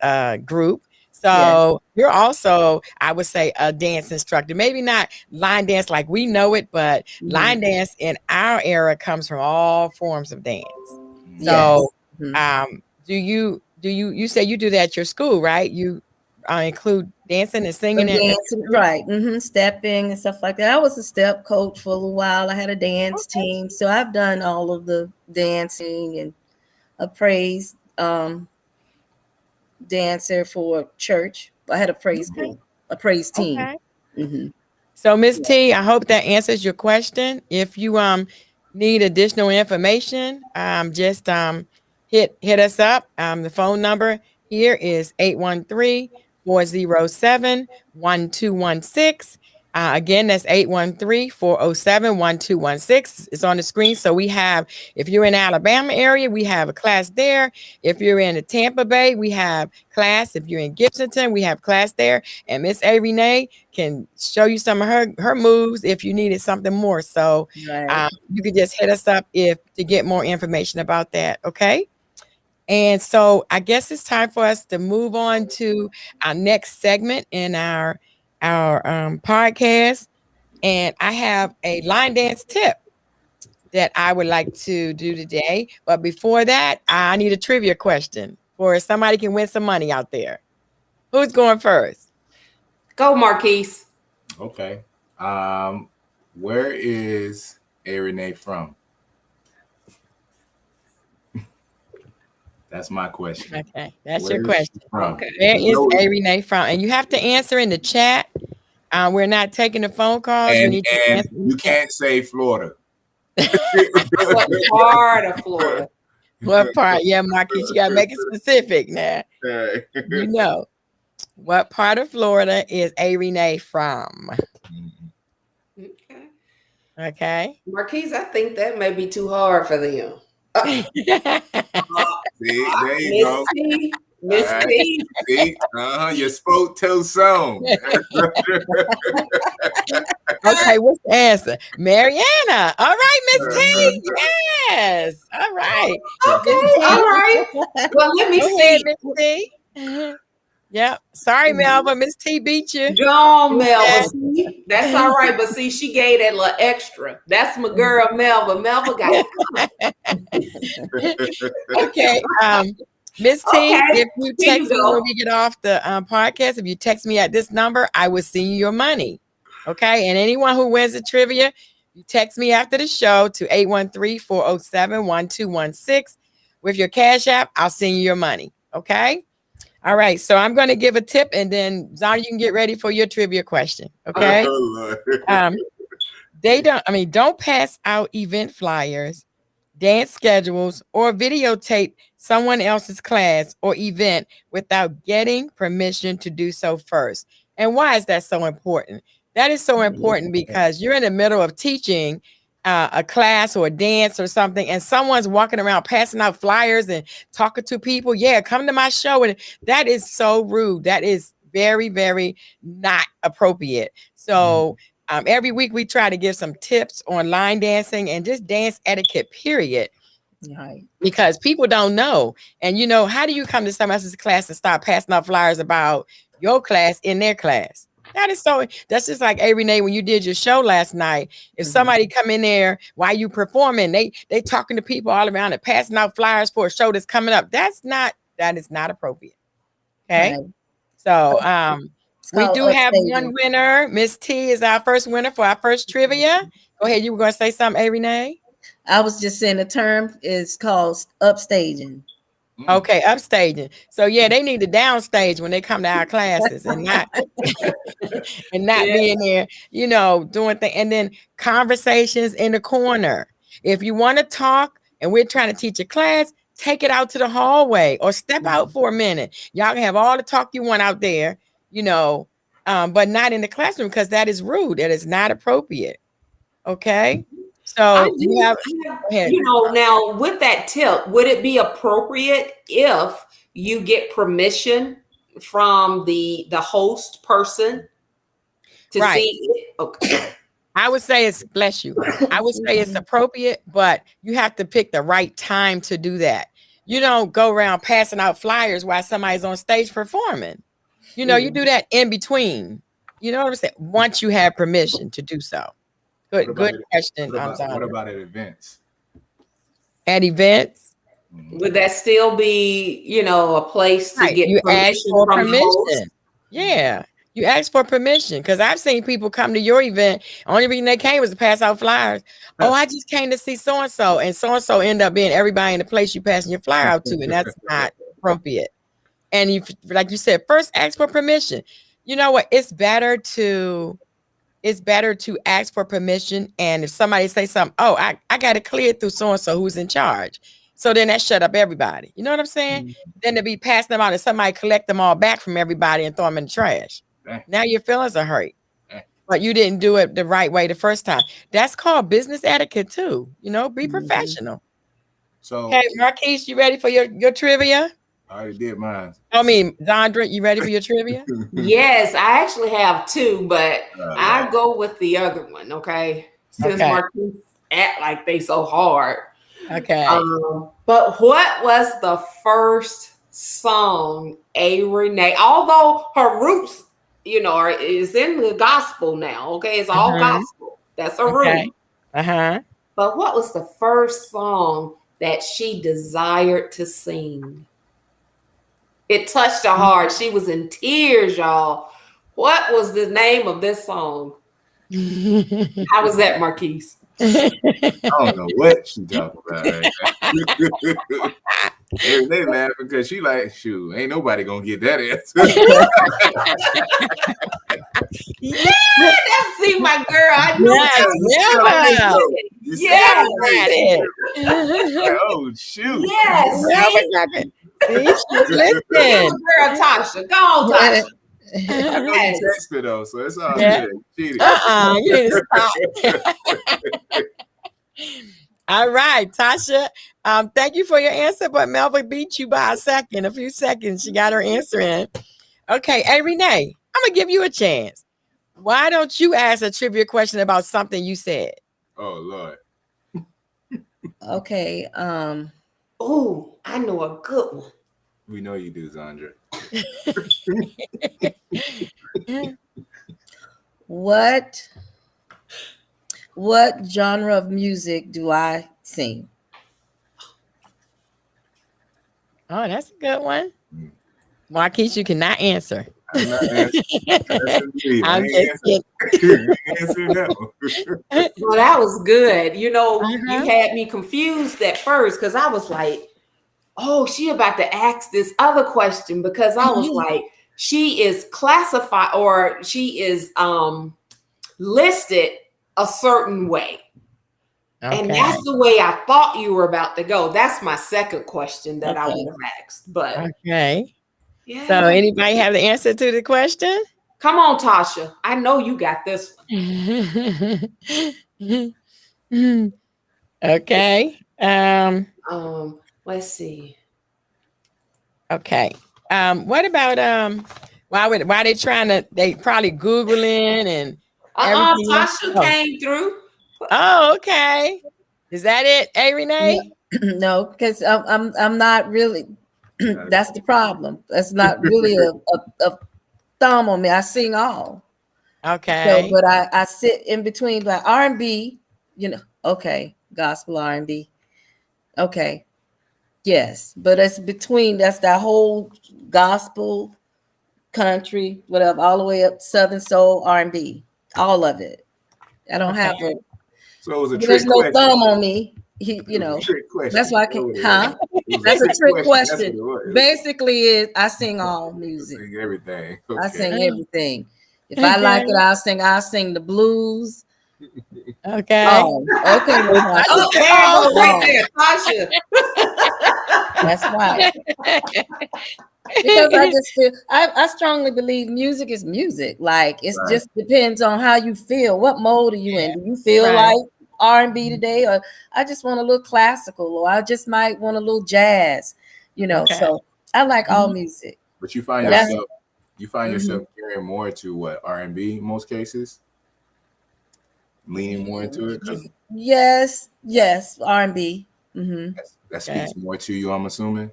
group. So you're also, I would say, a dance instructor. Maybe not line dance like we know it, but line dance in our era comes from all forms of dance. So you say you do that at your school, right? You include dancing and singing dancing, right? Stepping and stuff like that. I was a step coach for a little while. I had a dance team, so I've done all of the dancing and a praise dancer for church. I had a praise group, a praise team. Okay. So Miss T, I hope that answers your question. If you need additional information, just hit us up. The phone number here is 813-407-1216. Again, that's 813-407-1216. It's on the screen. So we have, if you're in Alabama area, we have a class there. If you're in the Tampa Bay, we have class. If you're in Gibsonton, we have class there. And Miss A. Renee can show you some of her moves if you needed something more. So you can just hit us up to get more information about that. Okay. And so I guess it's time for us to move on to our next segment in our podcast. And I have a line dance tip that I would like to do today. But before that, I need a trivia question for somebody can win some money out there. Who's going first? Go, Marquise. Okay. Where is A. Renee from? That's my question. Okay, that's Where your question. Okay. Where is A. Renee from? And you have to answer in the chat. We're not taking the phone calls. And you can't say Florida. What part of Florida? What part? Yeah, Marquis, you gotta make it specific now. You know, what part of Florida is A. Renee from? Okay. Marquise, I think that may be too hard for them. See, there you go. Miss T. See, you spoke too soon. Okay, what's the answer? Mariana. All right, Miss T. Yes. All right. Okay, all right. Well, let me Go see. ahead, Miss T. Yep. Sorry, Melva. Miss T beat you. John Melva. See, that's all right, but see, she gave that little extra. That's my girl, Melva. Melva got it. Okay. Miss T, if you Here text you me go. when we get off the podcast, if you text me at this number, I will send you your money. Okay. And anyone who wins the trivia, you text me after the show to 813-407-1216 with your Cash App. I'll send you your money. Okay. All right. So I'm going to give a tip, and then Zara, you can get ready for your trivia question. Okay. Don't pass out event flyers, dance schedules, or videotape someone else's class or event without getting permission to do so first. And why is that so important? That is so important because you're in the middle of teaching a class or a dance or something, and someone's walking around passing out flyers and talking to people. Yeah, come to my show. And that is so rude. That is very, very not appropriate. So every week we try to give some tips on line dancing and just dance etiquette, period. Right. Because people don't know. And how do you come to somebody else's class and start passing out flyers about your class in their class. That is so. That's just like Renee, when you did your show last night. If somebody come in there while you performing, they talking to people all around and passing out flyers for a show that's coming up. That is not appropriate. Okay. Right. So It's we called do have upstaging. one winner. Miss T is our first winner for our first trivia. Go ahead. You were going to say something, Renee? I was just saying the term is called upstaging. Okay, upstaging. So yeah, they need to downstage when they come to our classes and not be in there, doing things. And then conversations in the corner. If you want to talk and we're trying to teach a class, take it out to the hallway or step out for a minute. Y'all can have all the talk you want out there, but not in the classroom, because that is rude. That is not appropriate. Okay. So now with that tip, would it be appropriate if you get permission from the host person to see it? Okay. I would say bless you. I would say it's appropriate, but you have to pick the right time to do that. You don't go around passing out flyers while somebody's on stage performing. You do that in between. You know what I'm saying? Once you have permission to do so. Good question. What about at events? At events? Would that still be, a place to get you permission ask for from permission? the host? Yeah. You ask for permission, because I've seen people come to your event. Only reason they came was to pass out flyers. Oh, I just came to see so-and-so, and so-and-so end up being everybody in the place you passing your flyer out to, and that's not appropriate. And you, like you said, first ask for permission. You know what? It's better to ask for permission. And if somebody say something, oh, I got it cleared through so-and-so who's in charge. So then that shut up everybody. You know what I'm saying? Mm-hmm. Then to be passing them out and somebody collect them all back from everybody and throw them in the trash. Now your feelings are hurt, but you didn't do it the right way the first time. That's called business etiquette too. Be professional. So, okay, Marquise, you ready for your trivia? I already did mine. I mean, Zandra, you ready for your trivia? Yes, I actually have two, but I go with the other one. Okay, since Marquise act like they so hard. Okay. But what was the first song Renee? Although her roots, is in the gospel now. Okay, it's all gospel. That's her root. But what was the first song that she desired to sing? It touched her heart. She was in tears, y'all. What was the name of this song? How was that, Marquise? I don't know what she talking about right now. They laughing because she like, shoot, ain't nobody gonna get that answer. Yeah, that's my girl. I knew Oh shoot. Yes. She's listening. Girl, Tasha. Go on, Tasha. I know you text her though, so it's all good. You need to stop. All right, Tasha. Thank you for your answer, but Melva beat you by a few seconds. She got her answer in. Okay, hey Renee, I'm gonna give you a chance. Why don't you ask a trivia question about something you said? Oh Lord. Okay. Oh, I know a good one. We know you do, Zandra. What genre of music do I sing? Oh, that's a good one. Marquise, you cannot answer. I'm not answering. I'm just kidding. Well, that was good. You had me confused at first because I was like, oh, she about to ask this other question, because I was like, she is classified or she is listed a certain way. Okay. And that's the way I thought you were about to go. That's my second question that I would have asked. But okay. Yeah. So anybody have the answer to the question? Come on, Tasha. I know you got this one. Okay. Let's see. Okay. What about why they trying to, they probably Googling and Tasha came through. Oh, okay. Is that it, Renee? No, because I'm not really. That's the problem. That's not really a thumb on me. I sing all. Okay. So, but I sit in between like R&B, okay, gospel R&B. Okay. Yes, but it's between, that's that whole gospel, country, whatever, all the way up Southern soul, R&B, all of it. I don't have a, So it was a there's trick no question. thumb on me. It was a trick question. That's why I can't, huh? It was That's a trick That's question. what it was. Basically, is I sing all music. Sing everything. I Okay. sing everything. If I like it, I'll sing the blues. Okay. Oh, okay. Natasha. Oh, there you go, right there, Tasha. That's right. Because I just feel I strongly believe music is music. Like it Right. just depends on how you feel. What mode are you in? Do you feel Right. like R&B today, or I just want a little classical, or I just might want a little jazz? Okay. So I like all music. But you find That's- yourself gearing more to what, R&B in most cases? Leaning more into it? 'Cause Yes, R&B. that speaks more to you, I'm assuming.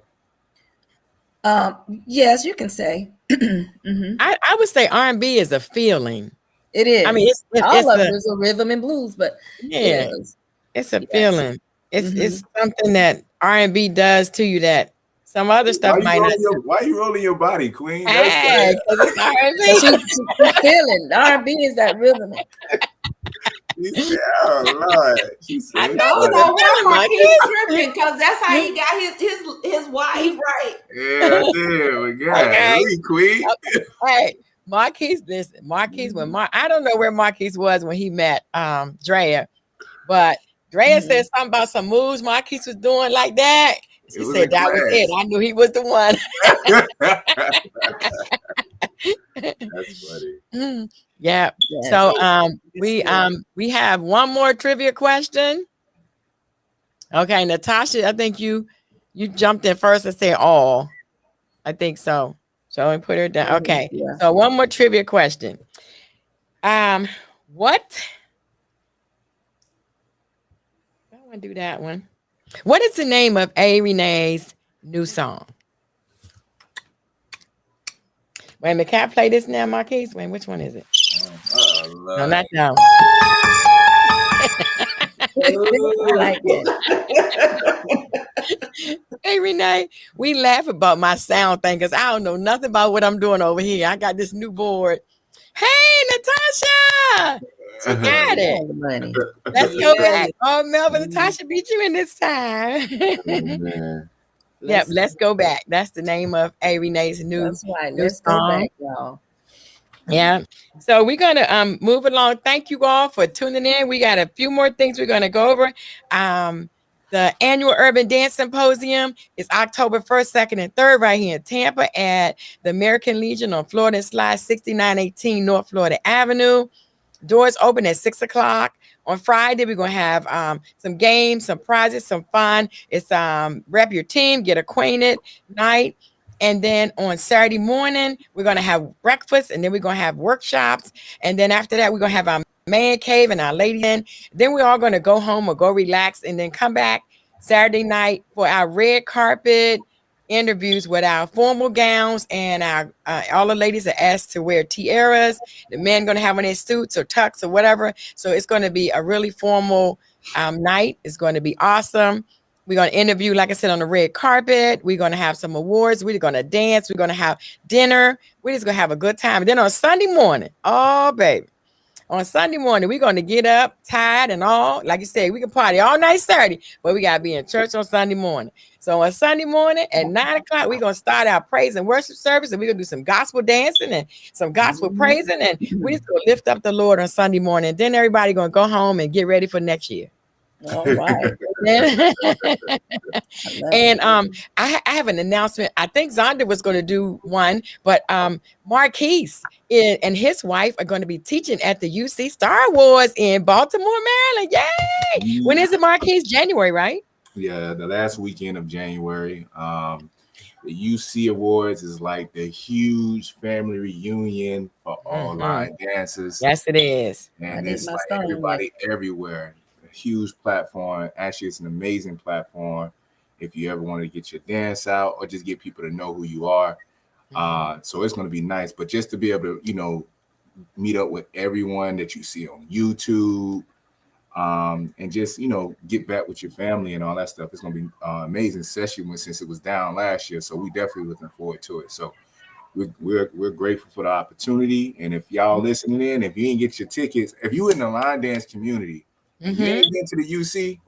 Yes, you can say. I would say R&B is a feeling. It is. I mean, it's all of a, it is a rhythm and blues, but yeah, it is. it's a Yes. feeling. It's something that R&B does to you that some other stuff might not. Why are you rolling your body, Queen? Hey, 'cause it's R&B. She's feeling R&B is that rhythm. Oh Lord. She said, I don't know why Marquis tripping, because that's how he got his wife right. Yeah, I did. We got Okay. it. Queen. Hey, Marquise, listen, Marquise, I don't know where Marquise was when he met Drea, but Drea said something about some moves Marquise was doing like that. She said that was it. I knew he was the one. That's funny. Yeah. Yes. So we have one more trivia question. Okay, Natasha, I think you jumped in first and said all. I think so. So we put her down. Okay. Yeah. So one more trivia question. What? I don't want to do that one. What is the name of A. Renee's new song? Wait a minute, can I play this now, Marquise? Wait, which one is it? Oh, Lord. No, not that one. I like it. Hey, Renee, we laugh about my sound thing because I don't know nothing about what I'm doing over here. I got this new board. Hey, Natasha! She got it. Money. Let's go back. Oh, Melvin, Natasha beat you in this time. Man. Yep, let's go back. That's the name of A. Renee's new. That's right. new Let's go song. back, y'all. Yeah. So we're gonna move along. Thank you all for tuning in. We got a few more things we're gonna go over. The annual Urban Dance Symposium is October 1st, 2nd, and 3rd right here in Tampa at the American Legion on Florida Slide 6918 North Florida Avenue. Doors open at 6 o'clock. On Friday, we're going to have some games, some prizes, some fun. It's rep your team, get acquainted night. And then on Saturday morning, we're going to have breakfast, and then we're going to have workshops. And then after that, we're going to have our man cave and our lady in. Then we're all going to go home or go relax and then come back Saturday night for our red carpet interviews with our formal gowns, and our all the ladies are asked to wear tiaras. The men going to have on their suits or tux or whatever. So it's going to be a really formal night. It's going to be awesome. We're going to interview, like I said, on the red carpet. We're going to have some awards. We're going to dance. We're going to have dinner. We're just going to have a good time. And then on Sunday morning, oh, baby, on Sunday morning, we're going to get up, tired and all. Like you said, we can party all night Saturday, but we got to be in church on Sunday morning. So on Sunday morning at 9 o'clock, we're going to start our praise and worship service, and we're going to do some gospel dancing and some gospel praising, and we just going to lift up the Lord on Sunday morning. Then everybody going to go home and get ready for next year. All right. And I have an announcement. I think Zonda was going to do one, but Marquise and his wife are going to be teaching at the UC Star Wars in Baltimore, Maryland. Yay! When is it, Marquise? January, right? Yeah, the last weekend of January. The UC Awards is like the huge family reunion for all line dancers. Yes, it is. And it's like everybody everywhere. A huge platform. Actually, it's an amazing platform if you ever want to get your dance out or just get people to know who you are. So it's going to be nice. But just to be able to, you know, meet up with everyone that you see on YouTube, and just, you know, get back with your family and all that stuff. It's going to be amazing session since it was down last year. So we definitely looking forward to it. So we're grateful for the opportunity. And if y'all listening in, if you didn't get your tickets, if you in the line dance community, and you ain't been to the UC,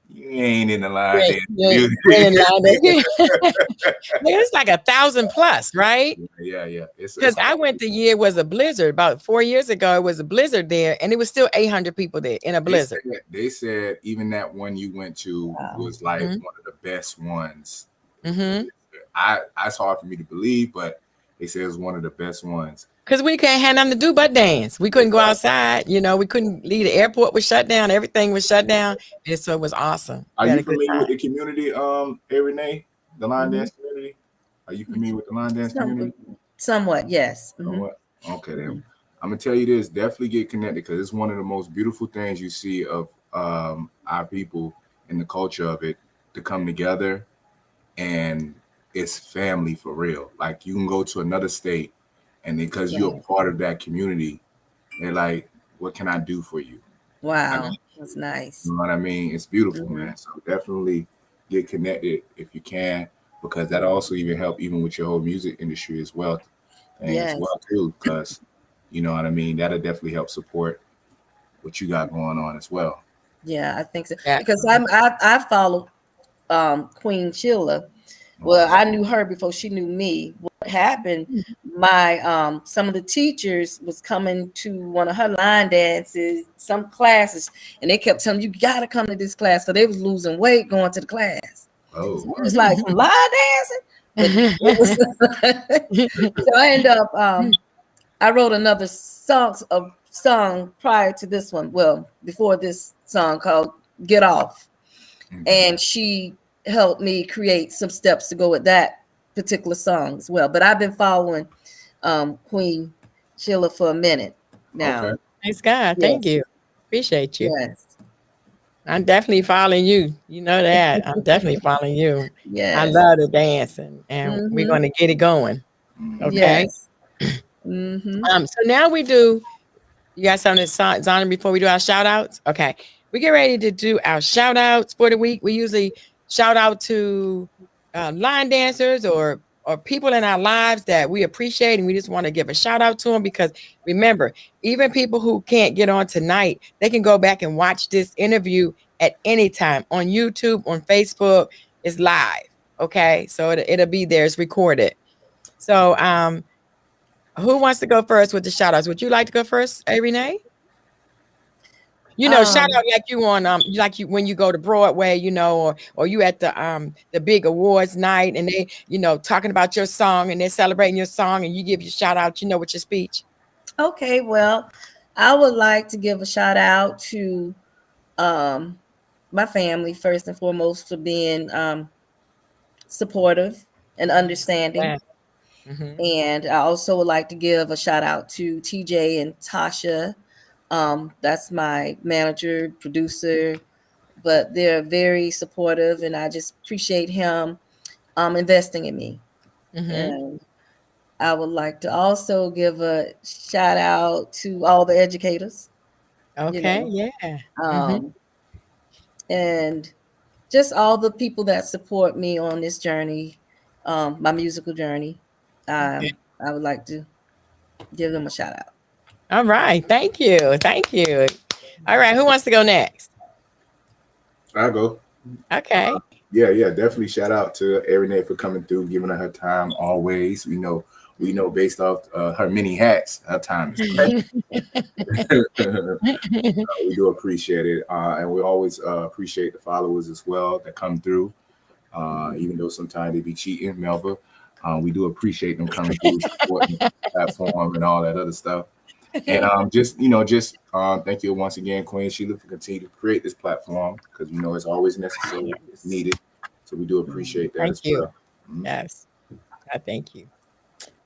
you ain't in the line dance community. It's like 1,000 plus, right? Yeah. Because I went the year it was a blizzard. About 4 years ago, it was a blizzard there, and it was still 800 people there in a blizzard. They said even that one you went to was like one of the best ones. It's hard for me to believe, but they said it was one of the best ones. Because we couldn't have nothing to do but dance. We couldn't go outside. You know, we couldn't leave. The airport was shut down. Everything was shut down. And so it was awesome. Are you familiar with the community, Renee? The line dance community? Are you familiar with the line dance community? Somewhat, yes. Somewhat? Okay, then. I'm going to tell you this. Definitely get connected, because it's one of the most beautiful things you see of our people and the culture of it, to come together, and it's family for real. Like, you can go to another state, and because you're a part of that community, they're like, what can I do for you? Wow. I mean, that's nice. You know what I mean? It's beautiful, man. So definitely get connected if you can, because that also even help even with your whole music industry as well. As well too, because you know what I mean? That'll definitely help support what you got going on as well. Yeah, I think so. Yeah. Because I follow Queen Sheila. Well, I knew her before she knew me. What happened? My some of the teachers was coming to one of her line dances, some classes, and they kept telling me, you gotta come to this class. So they was losing weight going to the class. Oh, So it was like some line dancing. So I ended up I wrote another song prior to this one. Well, before this song called Get Off. And she helped me create some steps to go with that particular song as well. But I've been following Queen Sheila for a minute now. Okay. Thanks, God. Thank you. Appreciate you. Yes. I'm definitely following you. You know that. I'm definitely following you. Yes. I love the dancing, and we're going to get it going. Okay. Yes. So now we do. You got something to Zana before we do our shout outs? Okay. We get ready to do our shout outs for the week. We usually shout out to line dancers or people in our lives that we appreciate, and we just want to give a shout out to them, because remember, even people who can't get on tonight, they can go back and watch this interview at any time on YouTube, on Facebook. It's live. Okay. So it'll be there. It's recorded. So who wants to go first with the shout outs? Would you like to go first, Renee? You know, shout out like you on like you when you go to Broadway, you know, or you at the big awards night, and they, you know, talking about your song, and they're celebrating your song, and you give your shout out, you know, with your speech. Okay, well, I would like to give a shout out to my family first and foremost for being supportive and understanding. Yeah. And I also would like to give a shout out to TJ and Tasha. That's my manager, producer, but they're very supportive, and I just appreciate him investing in me. And I would like to also give a shout out to all the educators. Okay, you know, and just all the people that support me on this journey, my musical journey. I would like to give them a shout out. All right. Thank you. Thank you. All right. Who wants to go next? I'll go. Okay. Yeah. Definitely shout out to Renee for coming through, giving her time always. We know based off her many hats, her time is great. We do appreciate it. And we always appreciate the followers as well that come through. Even though sometimes they be cheating, Melva. We do appreciate them coming through, supporting the platform and all that other stuff. And just thank you once again, Queen Sheila, for continuing to create this platform, because we know it's always necessary, it's needed. So we do appreciate that. Thank you. Well. Yes. I thank you.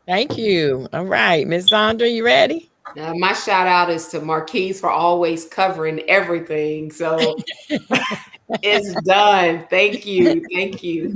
Thank you. All right. Miss Zandra, you ready? My shout out is to Marquise for always covering everything. So it's done. Thank you. Thank you.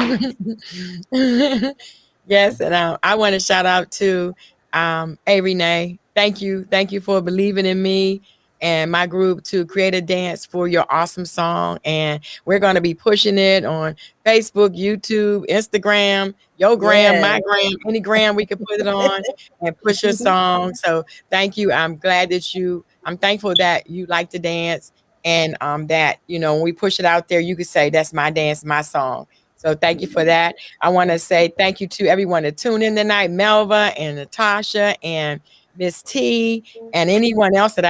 Yes, and I want to shout out to A Renee. Thank you for believing in me and my group to create a dance for your awesome song. And we're going to be pushing it on Facebook, YouTube, Instagram, your gram, my Yes. gram, any gram we can put it on and push your song. So thank you. I'm thankful that you like to dance and that, when we push it out there, you could say that's my dance, my song. So thank you for that. I want to say thank you to everyone that tuned in tonight, Melva and Natasha and Miss T and anyone else that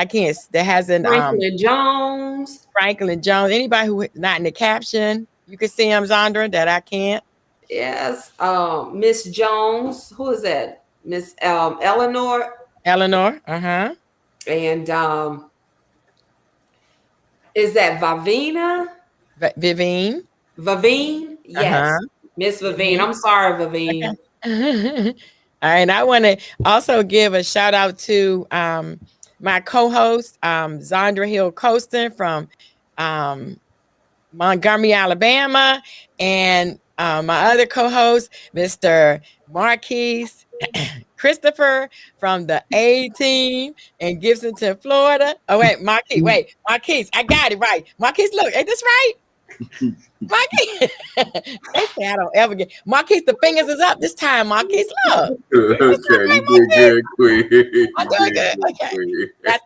hasn't Franklin Jones. Franklin Jones, anybody who not in the caption, you can see them, Zandra, that I can't. Yes. Miss Jones. Who is that? Miss Eleanor. Uh-huh. And is that Vavina? Vivine. Vavine? Yes. Miss Vavine. I'm sorry, Vavine. All right. I want to also give a shout out to my co-host, Zandra Hill Costin from Montgomery, Alabama, and my other co-host, Mr. Marquise Christopher from the A team in Gibsonton, Florida. Oh, Marquise, I got it right. Marquise, look, ain't this right? Marquise, they say I don't ever get Marquise. The fingers is up this time, Marquise. Look, Okay, you did good, Queen. I'm doing good. Okay,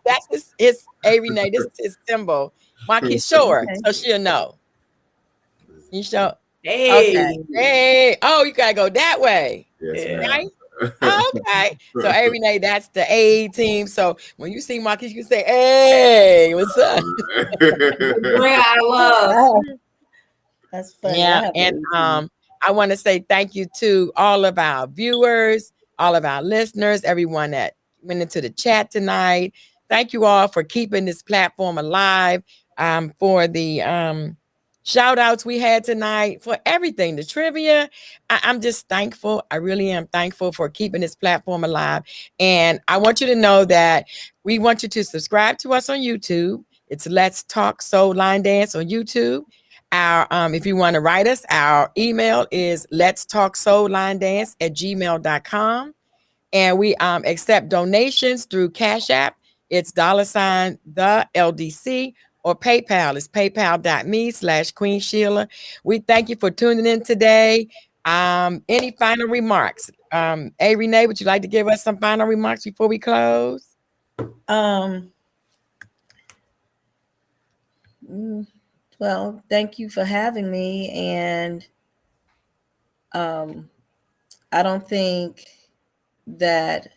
that's his A Renee. This is his symbol. Marquise, sure, so she'll know. You show. Hey. Okay. Hey. Oh, you gotta go that way. Yes, ma'am. Right? Oh, okay. So A Renee, that's the A team. So when you see Marquise, you can say, "Hey, what's up?" Where I love. That's funny. Yeah, and I want to say thank you to all of our viewers, all of our listeners, everyone that went into the chat tonight. Thank you all for keeping this platform alive. For the shout outs we had tonight, for everything, the trivia. I'm just thankful. I really am thankful for keeping this platform alive. And I want you to know that we want you to subscribe to us on YouTube. It's Let's Talk Soul Line Dance on YouTube. Our if you want to write us, our email is letstalksoulinedance@gmail.com. And we accept donations through Cash App. It's $ the LDC, or PayPal. It's paypal.me/Queen Sheila. We thank you for tuning in today. Any final remarks? A Renee, would you like to give us some final remarks before we close? Well, thank you for having me. And I don't think that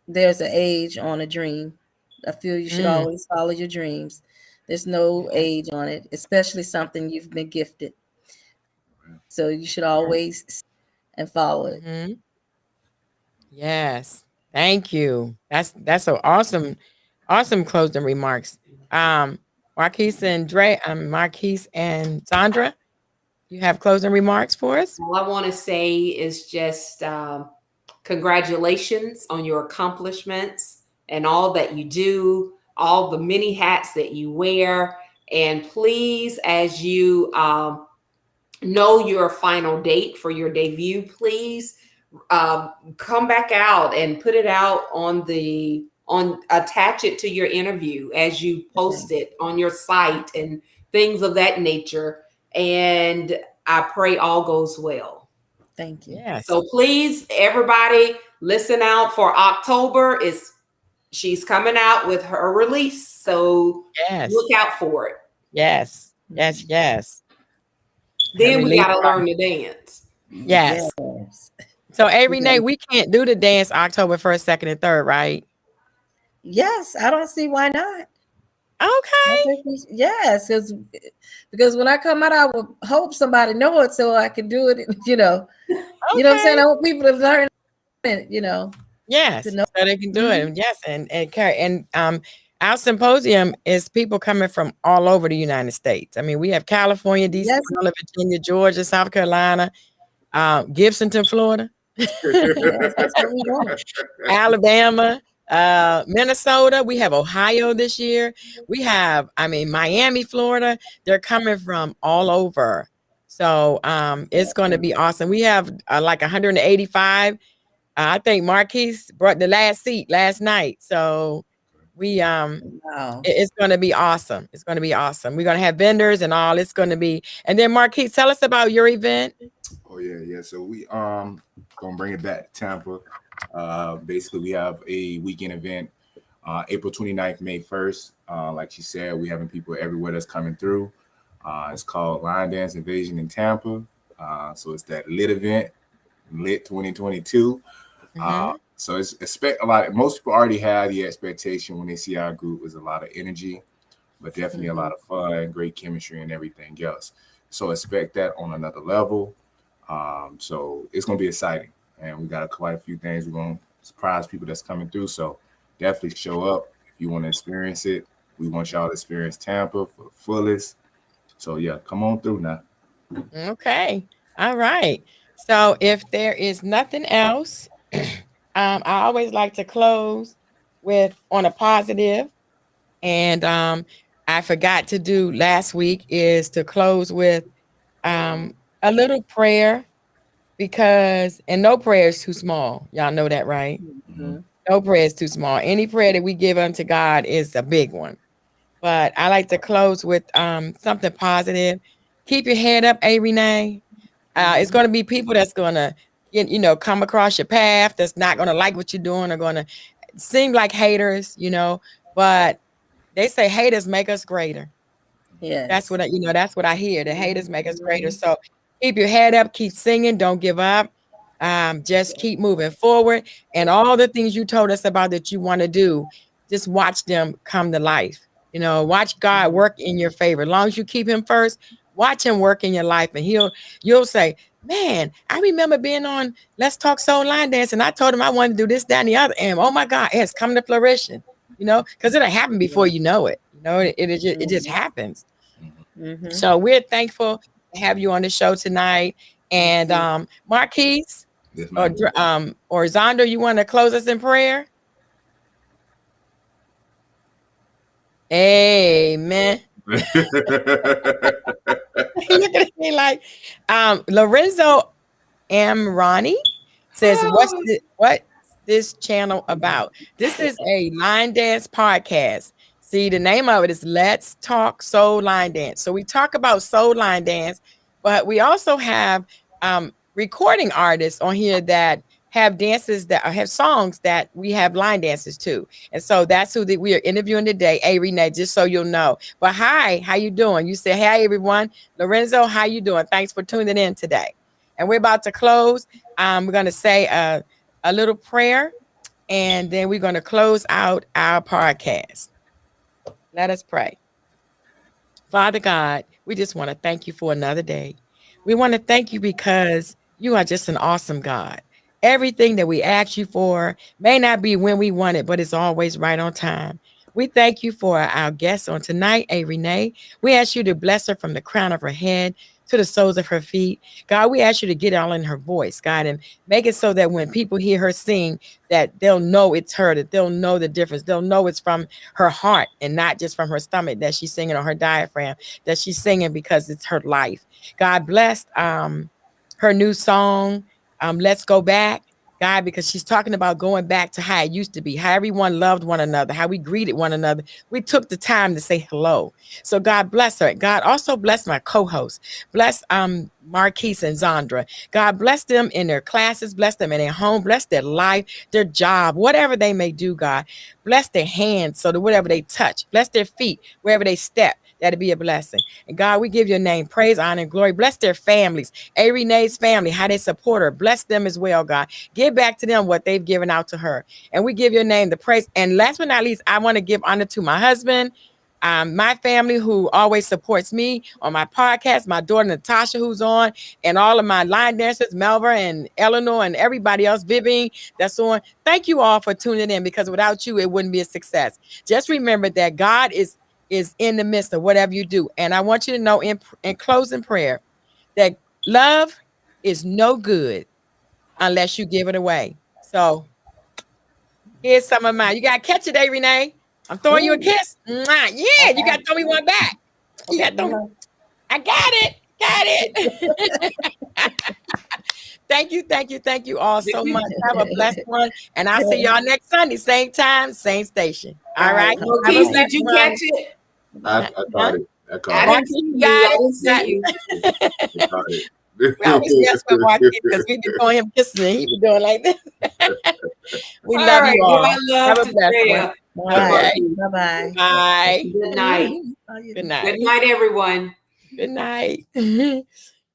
there's an age on a dream. I feel you should always follow your dreams. There's no age on it, especially something you've been gifted. So you should always and follow it. Mm-hmm. Yes. Thank you. That's so awesome. Awesome closing remarks. Marquise and Zandra, you have closing remarks for us? All I want to say is just congratulations on your accomplishments and all that you do, all the many hats that you wear. And please, as you know your final date for your debut, please come back out and put it out attach it to your interview as you post it on your site and things of that nature. And I pray all goes well. Thank you. Yes. So please, everybody, listen out for October. She's coming out with her release. So look out for it. Yes. Yes. Yes. Then we got to learn to dance. Yes. So A Renee, we can't do the dance October 1st, 2nd, and 3rd, right? Yes, I don't see why not. Okay. Yes, because when I come out, I would hope somebody know it so I can do it. You know what I'm saying? I want people to learn it. Yes, so they can do it. Yes, and our symposium is people coming from all over the United States. I mean, we have California, DC, Virginia, Georgia, South Carolina, Gibsonton, Florida, Alabama. Minnesota, we have Ohio this year. We have, Miami, Florida. They're coming from all over. So it's going to be awesome. We have like 185. I think Marquise brought the last seat last night. So we Wow. it's going to be awesome. It's going to be awesome. We're going to have vendors and all. It's going to be. And then Marquise, tell us about your event. Oh yeah. So we gonna bring it back to Tampa. Basically we have a weekend event, April 29th, May 1st. Like she said, we having people everywhere that's coming through. It's called Line Dance Invasion in Tampa. So it's that lit event, lit 2022. So it's expect a lot. Most people already have the expectation when they see our group is a lot of energy, but definitely a lot of fun, great chemistry, and everything else. So expect that on another level. So it's gonna be exciting, and we got quite a few things. We're gonna surprise people that's coming through. So definitely show up if you want to experience it. We want y'all to experience Tampa for the fullest. So yeah, come on through now. Okay. All right. So if there is nothing else, I always like to close with on a positive. And I forgot to do last week is to close with a little prayer because, and no prayer is too small. Y'all know that, right? Mhm. No prayer is too small. Any prayer that we give unto God is a big one. But I like to close with something positive. Keep your head up, A. Renee. It's going to be people that's going to, come across your path that's not going to like what you're doing or going to seem like haters, but they say haters make us greater. Yes. That's what that's what I hear. The haters make us greater. So keep your head up, keep singing, don't give up. Just keep moving forward. And all the things you told us about that you want to do, just watch them come to life. Watch God work in your favor. As long as you keep him first, watch him work in your life. And you'll say, man, I remember being on Let's Talk Soul Line Dance. And I told him I wanted to do this, that, and the other. And oh my God, it's come to fruition, because it'll happen before you know it. It just happens. Mhm. So we're thankful to have you on the show tonight. And Marquise Yes, or ma'am. Zonder, you want to close us in prayer? Amen. Look at me like Lorenzo Amrani says, what's this channel about? This is a line dance podcast. See, the name of it is Let's Talk Soul Line Dance. So we talk about soul line dance, but we also have recording artists on here that have dances that have songs that we have line dances too. And so that's who we are interviewing today. Hey, Renee, just so you'll know. But hi, how you doing? You say, hey, everyone. Lorenzo, how you doing? Thanks for tuning in today. And we're about to close. We're going to say a little prayer, and then we're going to close out our podcast. Let us pray. Father God, we just want to thank you for another day. We want to thank you because you are just an awesome God. Everything that we ask you for may not be when we want it, but it's always right on time. We thank you for our guest on tonight, A. Renee. We ask you to bless her from the crown of her head to the soles of her feet. God, we ask you to get all in her voice, God, and make it so that when people hear her sing, that they'll know it's her, that they'll know the difference. They'll know it's from her heart and not just from her stomach that she's singing, or her diaphragm that she's singing, because it's her life. God bless her new song, Let's Go Back. God, because she's talking about going back to how it used to be, how everyone loved one another, how we greeted one another. We took the time to say hello. So God bless her. God also bless my co-host. Bless Marquise and Zandra. God bless them in their classes, bless them in their home, bless their life, their job, whatever they may do, God. Bless their hands so that whatever they touch, bless their feet, wherever they step, that'll be a blessing. And God, we give your name praise, honor, and glory. Bless their families. A. Renee's family, how they support her. Bless them as well, God. Give back to them what they've given out to her. And we give your name the praise. And last but not least, I want to give honor to my husband, my family who always supports me on my podcast, my daughter Natasha who's on, and all of my line dancers, Melva and Eleanor and everybody else, Vivian that's on. Thank you all for tuning in, because without you, it wouldn't be a success. Just remember that God is in the midst of whatever you do. And I want you to know in closing prayer that love is no good unless you give it away. So here's some of mine. You got to catch it, A. Renee. I'm throwing you a kiss. Mwah. Yeah, you got to throw me one back. You got to throw. I got it. Got it. Thank you all so much. Have a blessed one. And I'll see y'all next Sunday, same time, same station. All right. Well, Have a Keith, did blessed you one. catch it? I caught it. I I caught didn't see you. I didn't see you. it. I caught it. We always mess with Marquis because we be doing him kissing and he be doing like this. We All love right, you all. well, I love Have a blessed Tadrea. one. All right. Okay. Bye-bye. Bye. Good night. Good night. Good night, everyone. Good night.